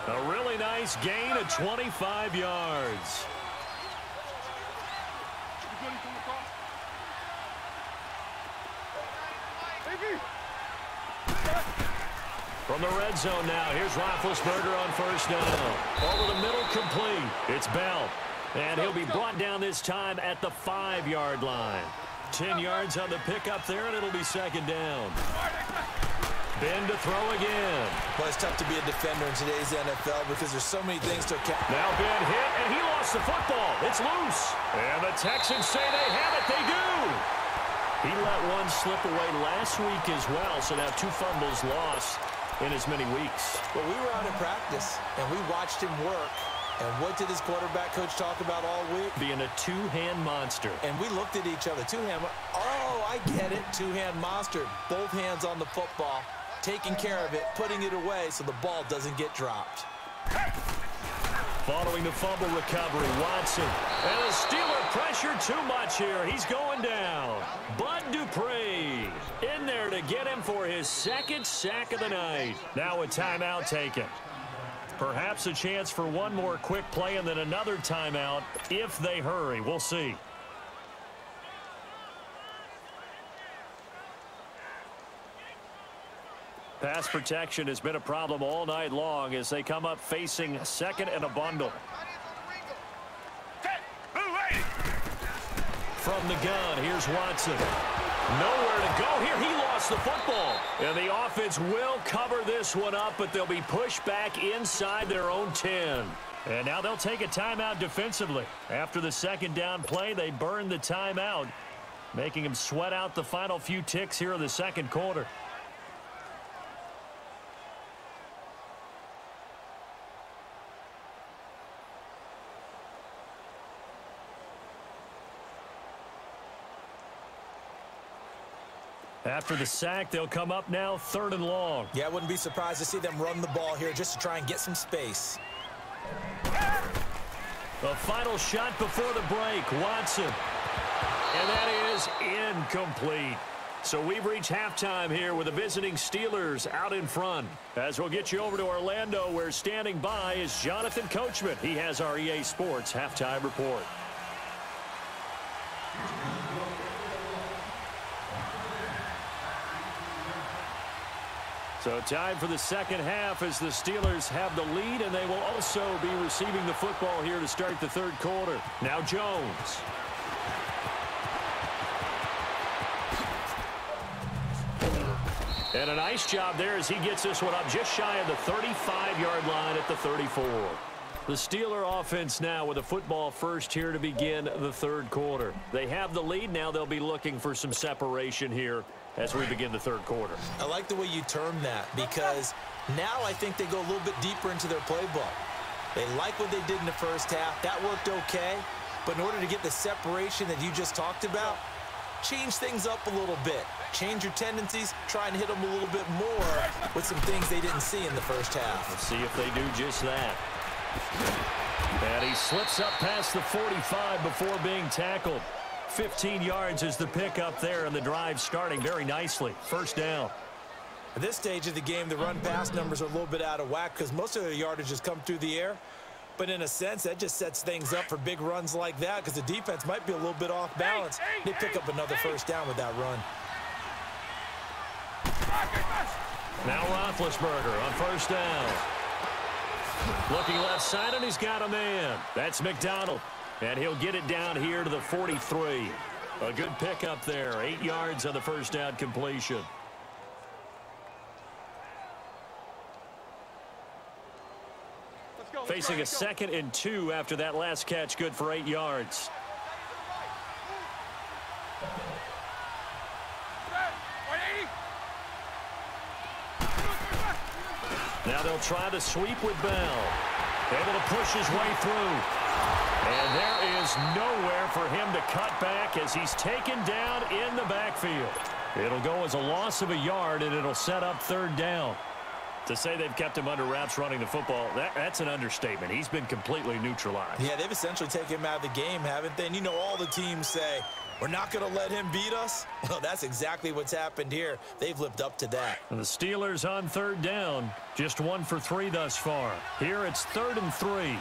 A really nice gain of 25 yards. From the red zone now, here's Roethlisberger on 1st down. Over the middle, complete. It's Bell. And he'll be brought down this time at the 5-yard line. 10 yards on the pickup there, and it'll be 2nd down. Ben to throw again.
Well, it's tough to be a defender in today's NFL because there's so many things to account.
Now Ben hit, and he lost the football. It's loose. And the Texans say they have it. They do. He let one slip away last week as well, so now 2 fumbles lost in as many weeks.
Well, we were out in practice, and we watched him work. And what did his quarterback coach talk about all week?
Being a 2-hand monster.
And we looked at each other. 2-hand. Oh, I get it. 2-hand monster. Both hands on the football, taking care of it, putting it away so the ball doesn't get dropped.
Following the fumble recovery, Watson. And the Steeler pressure too much here. He's going down. Bud Dupree in there to get him for his 2nd sack of the night. Now a timeout taken. Perhaps a chance for one more quick play and then another timeout if they hurry. We'll see. Pass protection has been a problem all night long as they come up facing 2nd and a bundle. From the gun, here's Watson. Nowhere to go here. He lost the football. And the offense will cover this one up, but they'll be pushed back inside their own 10. And now they'll take a timeout defensively. After the 2nd down play, they burned the timeout, making them sweat out the final few ticks here in the 2nd quarter. After the sack, they'll come up now 3rd and long.
Yeah, I wouldn't be surprised to see them run the ball here just to try and get some space.
A final shot before the break. Watson. And that is incomplete. So we've reached halftime here with the visiting Steelers out in front. As we'll get you over to Orlando, where standing by is Jonathan Coachman. He has our EA Sports halftime report. So time for the second half as the Steelers have the lead, and they will also be receiving the football here to start the third quarter. Now Jones. And a nice job there as he gets this one up just shy of the 35-yard line at the 34. The Steeler offense now with a football first here to begin the third quarter. They have the lead. Now they'll be looking for some separation here as we begin the third quarter.
I like the way you term that, because now I think they go a little bit deeper into their playbook. They like what they did in the first half. That worked okay. But in order to get the separation that you just talked about, change things up a little bit. Change your tendencies. Try and hit them a little bit more with some things they didn't see in the first half.
Let's see if they do just that. And he slips up past the 45 before being tackled. 15 yards is the pickup there, and the drive starting very nicely. First down.
At this stage of the game, the run-pass numbers are a little bit out of whack because most of their yardage has come through the air. But in a sense, that just sets things up for big runs like that because the defense might be a little bit off balance. They pick up another first down with that run.
Now Roethlisberger on first down. Looking left side, and he's got a man. That's McDonald. And he'll get it down here to the 43. A good pickup there. 8 yards on the first down completion. Facing a 2nd and 2 after that last catch, good for 8 yards. Now they'll try to sweep with Bell. Able to push his way through. And there is nowhere for him to cut back as he's taken down in the backfield. It'll go as a loss of a yard, and it'll set up third down. To say they've kept him under wraps running the football, that's an understatement. He's been completely neutralized.
Yeah, they've essentially taken him out of the game, haven't they? And you know all the teams say, we're not going to let him beat us. Well, that's exactly what's happened here. They've lived up to that.
And the Steelers on third down, just 1 for 3 thus far. Here it's 3rd and 3.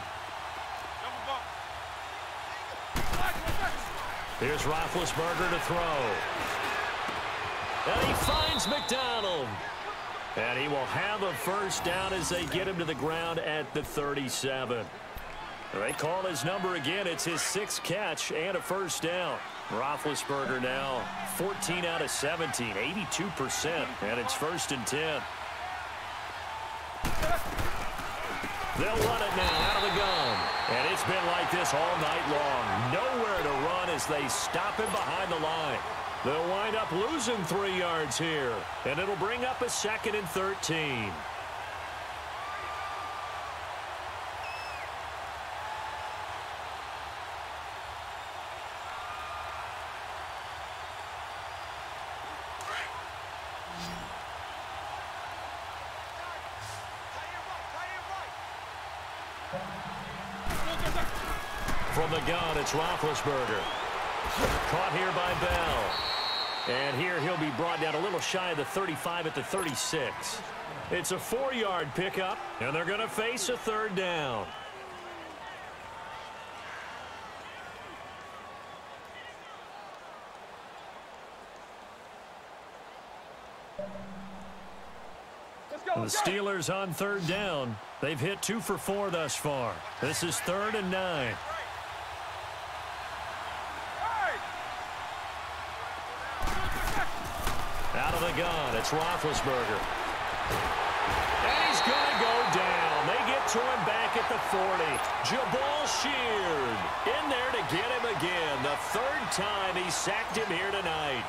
Here's Roethlisberger to throw. And he finds McDonald. And he will have a first down as they get him to the ground at the 37. They call his number again. It's his 6th catch and a first down. Roethlisberger now 14 out of 17, 82%, and it's 1st and 10. They'll run it now out of the gun. And it's been like this all night long. Nowhere to run as they stop him behind the line. They'll wind up losing 3 yards here, and it'll bring up a 2nd and 13. From the gun, it's Roethlisberger. Caught here by Bell. And here he'll be brought down a little shy of the 35 at the 36. It's a 4-yard pickup, and they're going to face a third down. And the Steelers on third down. They've hit 2 for 4 thus far. This is 3rd and 9. Out of the gun, it's Roethlisberger. And he's going to go down. They get to him back at the 40. Jabal Sheard in there to get him again. The 3rd time he sacked him here tonight.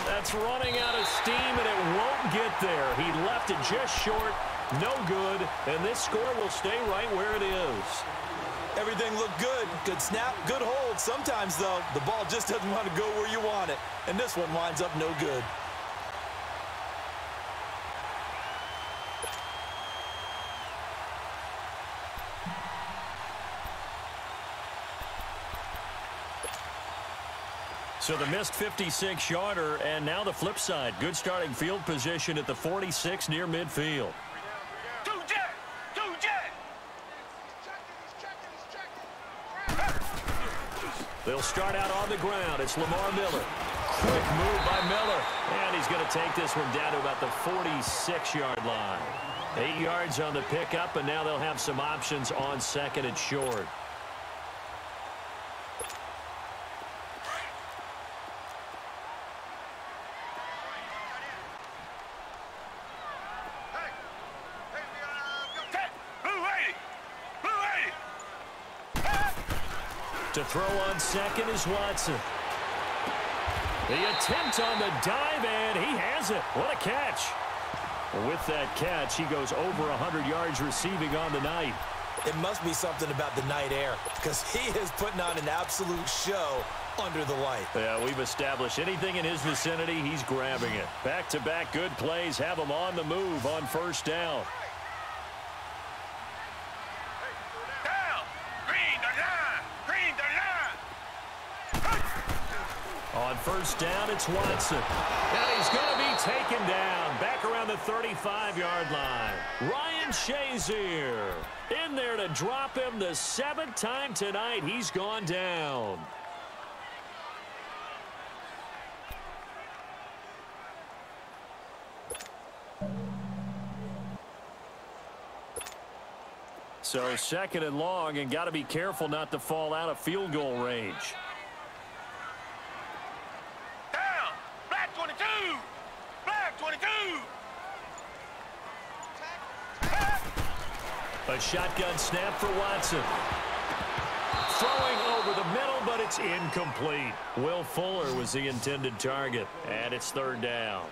That's running out of steam, and it won't get there. He left it just short. No good. And this score will stay right where it is.
Everything looked good. Good snap, good hold. Sometimes, though, the ball just doesn't want to go where you want it. And this one winds up no good.
So the missed 56-yarder, and now the flip side. Good starting field position at the 46 near midfield. They'll start out on the ground. It's Lamar Miller. Quick move by Miller. And he's going to take this one down to about the 46-yard line. 8 yards on the pickup, and now they'll have some options on second and short. To throw on second is Watson. The attempt on the dive, and he has it. What a catch. With that catch, he goes over 100 yards receiving on the night.
It must be something about the night air, because he is putting on an absolute show under the light.
Yeah, we've established anything in his vicinity, he's grabbing it. Back-to-back good plays have him on the move on first down. On first down, it's Watson. And he's going to be taken down back around the 35-yard line. Ryan Shazier in there to drop him the 7th time tonight. He's gone down. So second and long, and got to be careful not to fall out of field goal range. A shotgun snap for Watson. Throwing over the middle, but it's incomplete. Will Fuller was the intended target, and it's third down.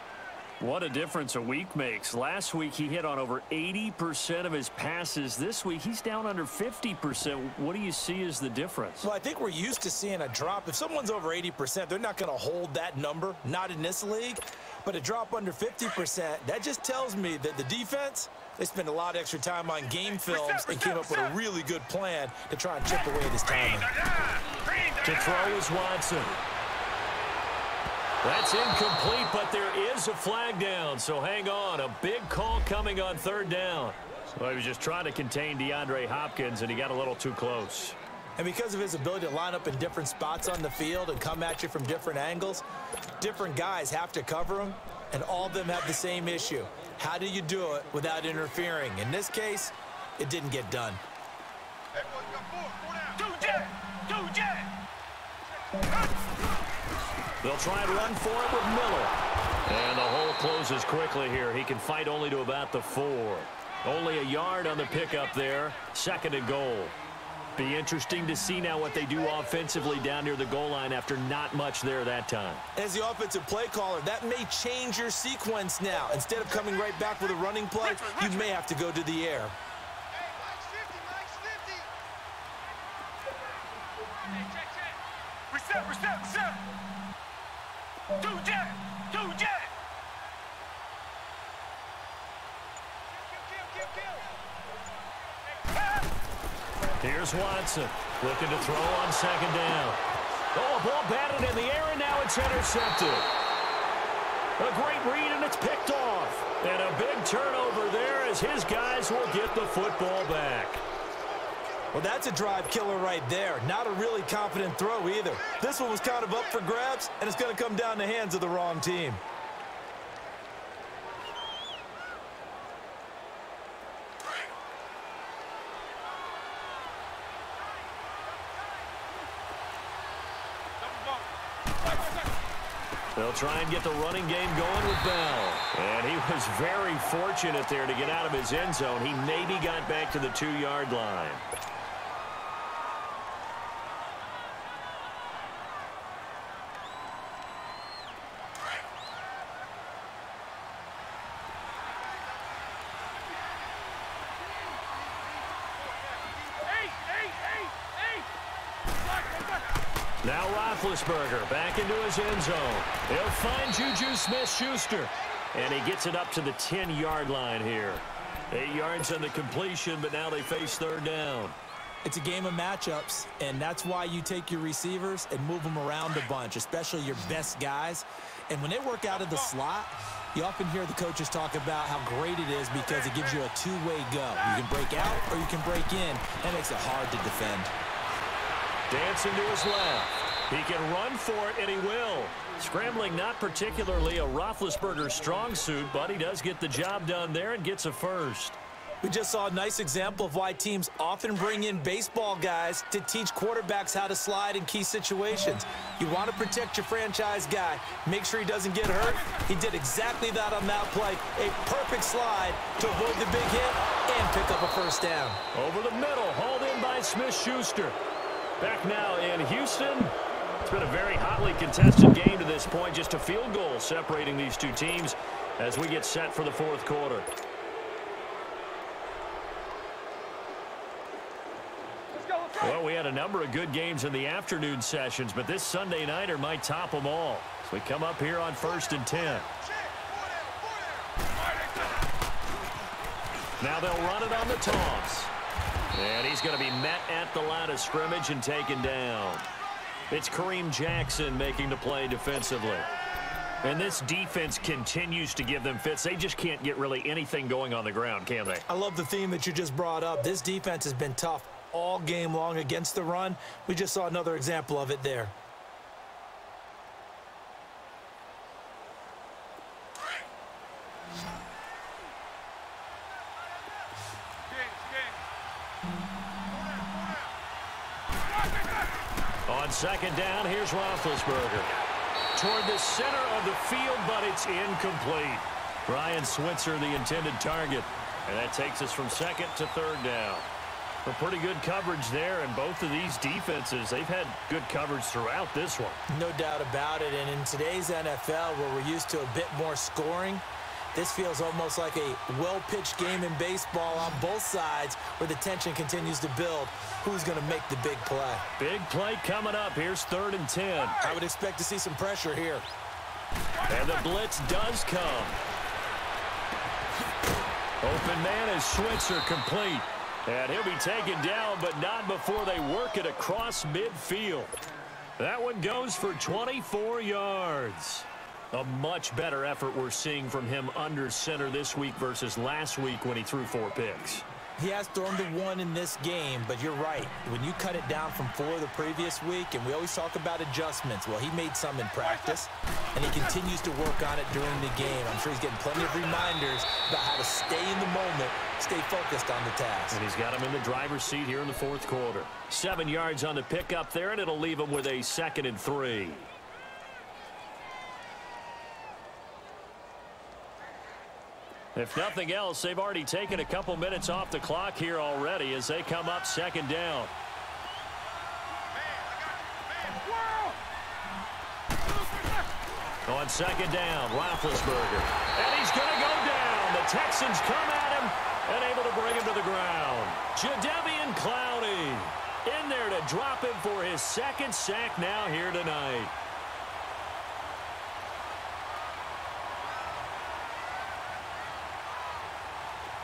What a difference a week makes. Last week he hit on over 80% of his passes. This week he's down under 50%. What do you see as the difference?
Well, I think we're used to seeing a drop. If someone's over 80%, they're not going to hold that number, not in this league. But a drop under 50%, that just tells me that the defense, they spent a lot of extra time on game films and came up with a really good plan to try and chip away at his timing.
To throw is Watson. That's incomplete, but there is a flag down, so hang on. A big call coming on third down. Well, he was just trying to contain DeAndre Hopkins, and he got a little too close.
And because of his ability to line up in different spots on the field and come at you from different angles, different guys have to cover him, and all of them have the same issue. How do you do it without interfering? In this case, it didn't get done.
They'll try and run for it with Miller. And the hole closes quickly here. He can fight only to about the 4. Only a yard on the pickup there. Second and goal. Be interesting to see now what they do offensively down near the goal line after not much there that time.
As the offensive play caller, that may change your sequence now. Instead of coming right back with a running play, you may have to go to the air.
Reset. Two jet.
Here's Watson looking to throw on second down. Oh, a ball batted in the air, and now it's intercepted. A great read, and it's picked off. And a big turnover there as his guys will get the football back.
Well, that's a drive killer right there. Not a really confident throw either. This one was kind of up for grabs, and it's going to come down the hands of the wrong team.
They'll try and get the running game going with Bell. And he was very fortunate there to get out of his end zone. He maybe got back to the 2-yard line. Now Roethlisberger back into his end zone. He'll find Juju Smith-Schuster. And he gets it up to the 10-yard line here. 8 yards on the completion, but now they face third down.
It's a game of matchups, and that's why you take your receivers and move them around a bunch, especially your best guys. And when they work out of the slot, you often hear the coaches talk about how great it is because it gives you a two-way go. You can break out or you can break in. That makes it hard to defend.
Dancing to his left. He can run for it, and he will. Scrambling, not particularly a Roethlisberger strong suit, but he does get the job done there and gets a first.
We just saw a nice example of why teams often bring in baseball guys to teach quarterbacks how to slide in key situations. You want to protect your franchise guy. Make sure he doesn't get hurt. He did exactly that on that play. A perfect slide to avoid the big hit and pick up a first down.
Over the middle, hauled in by Smith-Schuster. Back now in Houston. It's been a very hotly contested game to this point. Just a field goal separating these two teams as we get set for the fourth quarter. Well, we had a number of good games in the afternoon sessions, but this Sunday nighter might top them all. So we come up here on 1st and 10. Now they'll run it on the toss. And he's going to be met at the line of scrimmage and taken down. It's Kareem Jackson making the play defensively. And this defense continues to give them fits. They just can't get really anything going on the ground, can they?
I love the theme that you just brought up. This defense has been tough all game long against the run. We just saw another example of it there.
On 2nd down, here's Roethlisberger. Toward the center of the field, but it's incomplete. Brian Switzer, the intended target. And that takes us from 2nd to 3rd down. A pretty good coverage there, and both of these defenses, they've had good coverage throughout this one.
No doubt about it, and in today's NFL, where we're used to a bit more scoring, this feels almost like a well-pitched game in baseball on both sides where the tension continues to build. Who's going to make the big play?
Big play coming up. Here's 3rd and 10.
I would expect to see some pressure here.
And the blitz does come. Open man is Switzer, complete. And he'll be taken down, but not before they work it across midfield. That one goes for 24 yards. A much better effort we're seeing from him under center this week versus last week when he threw 4 picks.
He has thrown the 1 in this game, but you're right. When you cut it down from 4 the previous week, and we always talk about adjustments, well, he made some in practice, and he continues to work on it during the game. I'm sure he's getting plenty of reminders about how to stay in the moment, stay focused on the task.
And he's got him in the driver's seat here in the 4th quarter. 7 yards on the pickup there, and it'll leave him with a 2nd and 3. If nothing else, they've already taken a couple minutes off the clock here already as they come up 2nd down. On 2nd down, Roethlisberger. And he's going to go down. The Texans come at him and able to bring him to the ground. Jadeveon Clowney in there to drop him for his 2nd sack now here tonight.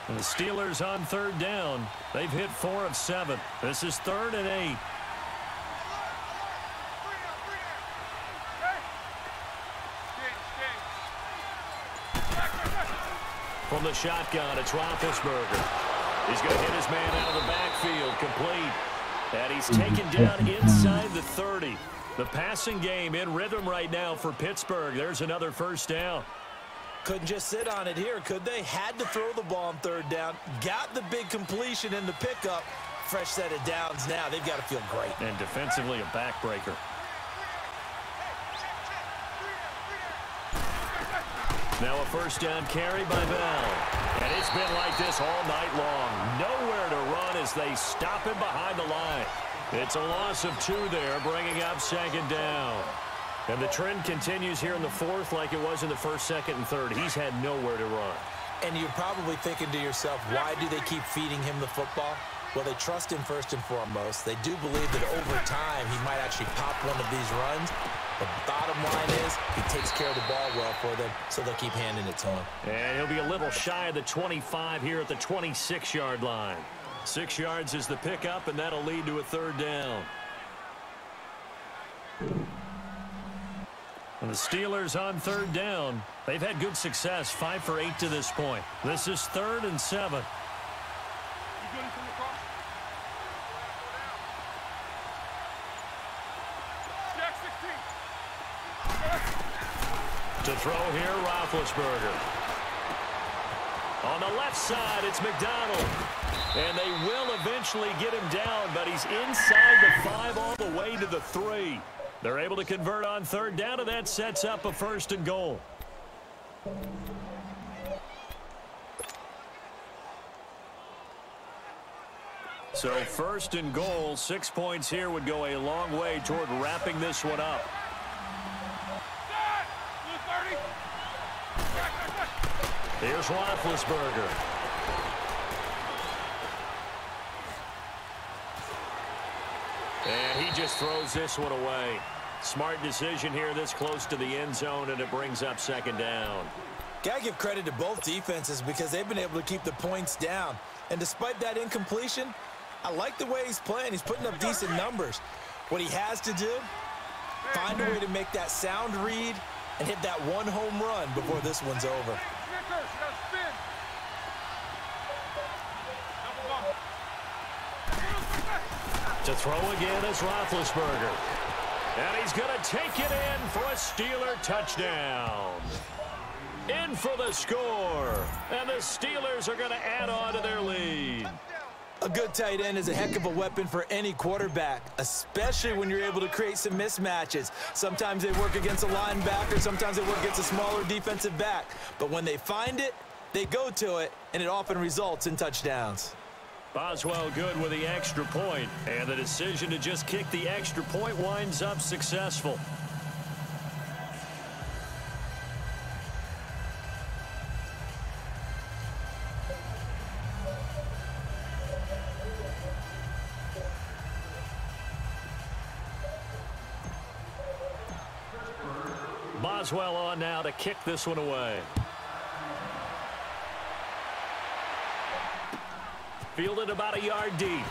And the Steelers on 3rd down. They've hit 4 of 7. This is 3rd and 8. From the shotgun, it's Roethlisberger. He's going to hit his man out of the backfield, complete. And he's taken down inside the 30. The passing game in rhythm right now for Pittsburgh. There's another 1st down.
Couldn't just sit on it here, could they? Had to throw the ball on 3rd down. Got the big completion in the pickup. Fresh set of downs now. They've got to feel great.
And defensively, a backbreaker. Now a 1st down carry by Bell. And it's been like this all night long. Nowhere to run as they stop him behind the line. It's a loss of 2 there, bringing up 2nd down. And the trend continues here in the 4th like it was in the 1st, 2nd, and 3rd. He's had nowhere to run.
And you're probably thinking to yourself, why do they keep feeding him the football? Well, they trust him first and foremost. They do believe that over time he might actually pop one of these runs. The bottom line is he takes care of the ball well for them, so they'll keep handing it to him.
And he'll be a little shy of the 25 here at the 26-yard line. 6 yards is the pickup, and that'll lead to a third down. And the Steelers on third down. They've had good success, 5 for 8 to this point. This is 3rd and 7. To throw here, Roethlisberger. On the left side, it's McDonald. And they will eventually get him down, but he's inside the 5 all the way to the 3. They're able to convert on third down, and that sets up a 1st and goal. So 1st and goal, 6 points here would go a long way toward wrapping this one up. Here's Roethlisberger. And he just throws this one away. Smart decision here this close to the end zone, and it brings up 2nd down.
Gotta give credit to both defenses because they've been able to keep the points down. And despite that incompletion, I like the way he's playing. He's putting up decent numbers. What he has to do, find a way to make that sound read and hit that one home run before this one's over.
To throw again is Roethlisberger. And he's going to take it in for a Steeler touchdown. In for the score. And the Steelers are going to add on to their lead.
A good tight end is a heck of a weapon for any quarterback, especially when you're able to create some mismatches. Sometimes they work against a linebacker, sometimes they work against a smaller defensive back. But when they find it, they go to it, and it often results in touchdowns.
Boswell good with the extra point, and the decision to just kick the extra point winds up successful. Boswell on now to kick this one away. Fielded about a yard deep.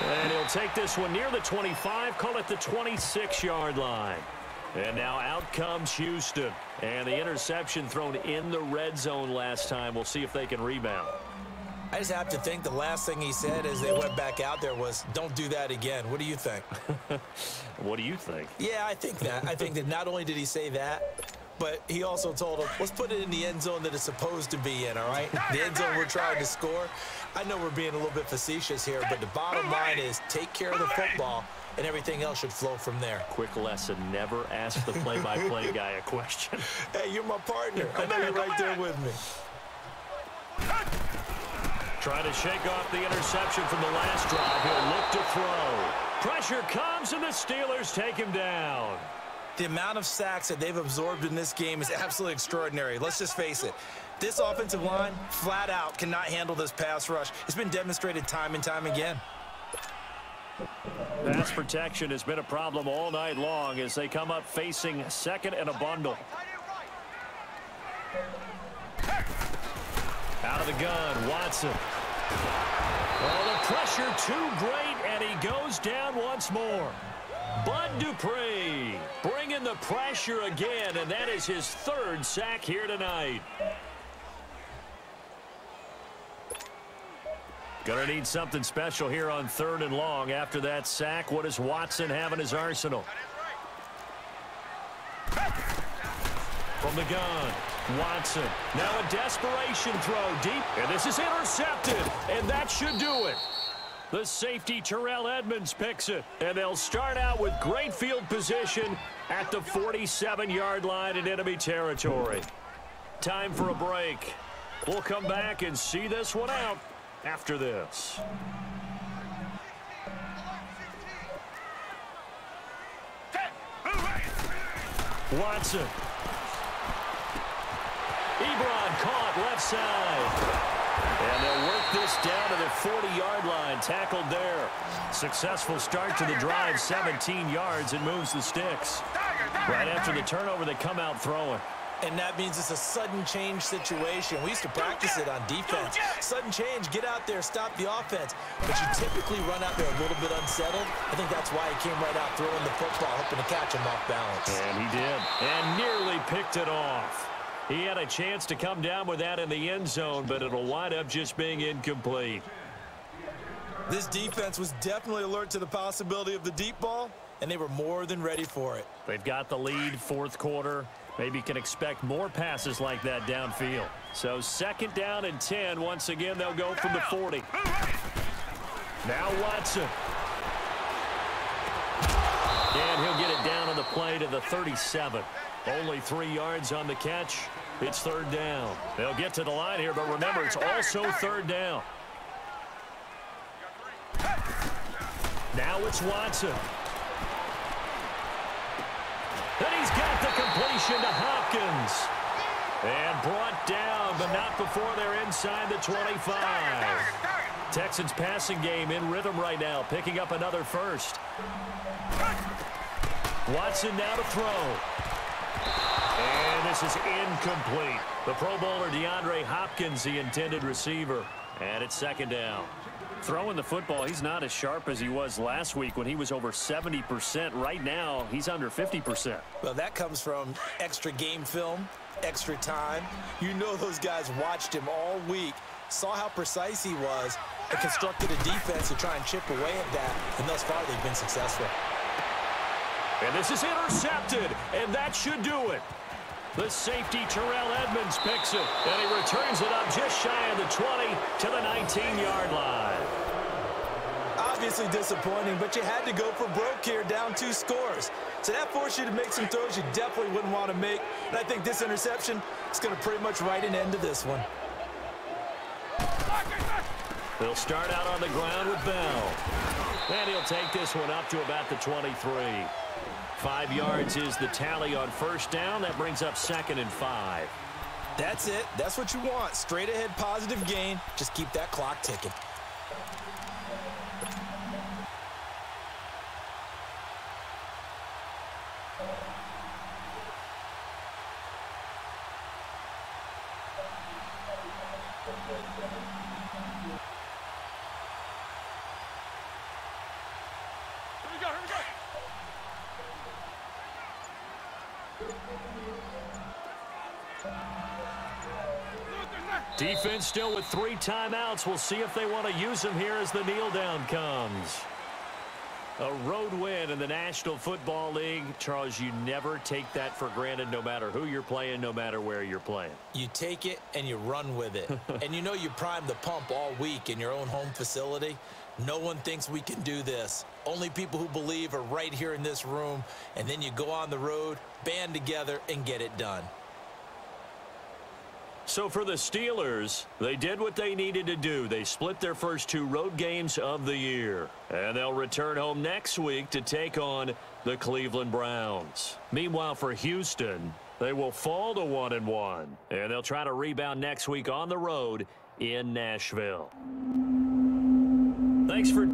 And he'll take this one near the 25, call it the 26-yard line. And now out comes Houston. And the interception thrown in the red zone last time. We'll see if they can rebound.
I just have to think the last thing he said as they went back out there was, don't do that again. What do you think?
What do you think?
Yeah, I think that. I think that not only did he say that, but he also told him, let's put it in the end zone that it's supposed to be in, all right? The end zone we're trying to score. I know we're being a little bit facetious here, but the bottom line is take care of the football, and everything else should flow from there.
Quick lesson, never ask the play-by-play guy a question.
Hey, you're my partner. I know you're right there with me.
Trying to shake off the interception from the last drive. He'll look to throw. Pressure comes, and the Steelers take him down.
The amount of sacks that they've absorbed in this game is absolutely extraordinary. Let's just face it. This offensive line, flat out, cannot handle this pass rush. It's been demonstrated time and time again.
Pass protection has been a problem all night long as they come up facing 2nd and a bundle. Out of the gun, Watson. Oh, the pressure too great, and he goes down once more. Bud Dupree bringing the pressure again, and that is his 3rd sack here tonight. Gonna need something special here on 3rd and long. After that sack, what does Watson have in his arsenal? From the gun, Watson. Now a desperation throw deep, and this is intercepted, and that should do it. The safety, Terrell Edmonds, picks it, and they'll start out with great field position at the 47-yard line in enemy territory. Time for a break. We'll come back and see this one out after this. Watson. Ebron caught left side. And they'll work this down to the 40-yard line, tackled there. Successful start to the drive, 17 yards, and moves the sticks. Right after the turnover, they come out throwing.
And that means it's a sudden change situation. We used to practice it on defense. Sudden change, get out there, stop the offense. But you typically run out there a little bit unsettled. I think that's why he came right out throwing the football, hoping to catch him off balance.
And he did. And nearly picked it off. He had a chance to come down with that in the end zone, but it'll wind up just being incomplete.
This defense was definitely alert to the possibility of the deep ball, and they were more than ready for it.
They've got the lead, fourth quarter. Maybe you can expect more passes like that downfield. So 2nd down and 10. Once again, they'll go from the 40. Now Watson. And he'll get it down on the play to the 37. Only 3 yards on the catch. It's 3rd down. They'll get to the line here, but remember, it's also 3rd down. Now it's Watson. Then he's got the completion to Hopkins. And brought down, but not before they're inside the 25. Texans passing game in rhythm right now, picking up another first. Watson now to throw. And this is incomplete. The Pro Bowler DeAndre Hopkins, the intended receiver. And it's 2nd down. Throwing the football, he's not as sharp as he was last week when he was over 70%. Right now, he's under 50%.
Well, that comes from extra game film, extra time. You know those guys watched him all week, saw how precise he was, and constructed a defense to try and chip away at that, and thus far they've been successful.
And this is intercepted, and that should do it. The safety, Terrell Edmonds, picks it, and he returns it up just shy of the 20 to the 19-yard line.
Obviously disappointing, but you had to go for broke here, down 2 scores. So that forced you to make some throws you definitely wouldn't want to make. And I think this interception is going to pretty much write an end to this one.
They'll start out on the ground with Bell. And he'll take this one up to about the 23. 5 yards is the tally on 1st down. That brings up 2nd and 5.
That's it. That's what you want. Straight ahead positive gain. Just keep that clock ticking.
Defense still with 3 timeouts. We'll see if they want to use them here as the kneel down comes. A road win in the National Football League. Charles, you never take that for granted no matter who you're playing, no matter where you're playing.
You take it and you run with it. And you know you primed the pump all week in your own home facility. No one thinks we can do this. Only people who believe are right here in this room. And then you go on the road, band together, and get it done.
So for the Steelers, they did what they needed to do. They split their first 2 road games of the year. And they'll return home next week to take on the Cleveland Browns. Meanwhile, for Houston, they will fall to 1-1. And they'll try to rebound next week on the road in Nashville. Thanks for...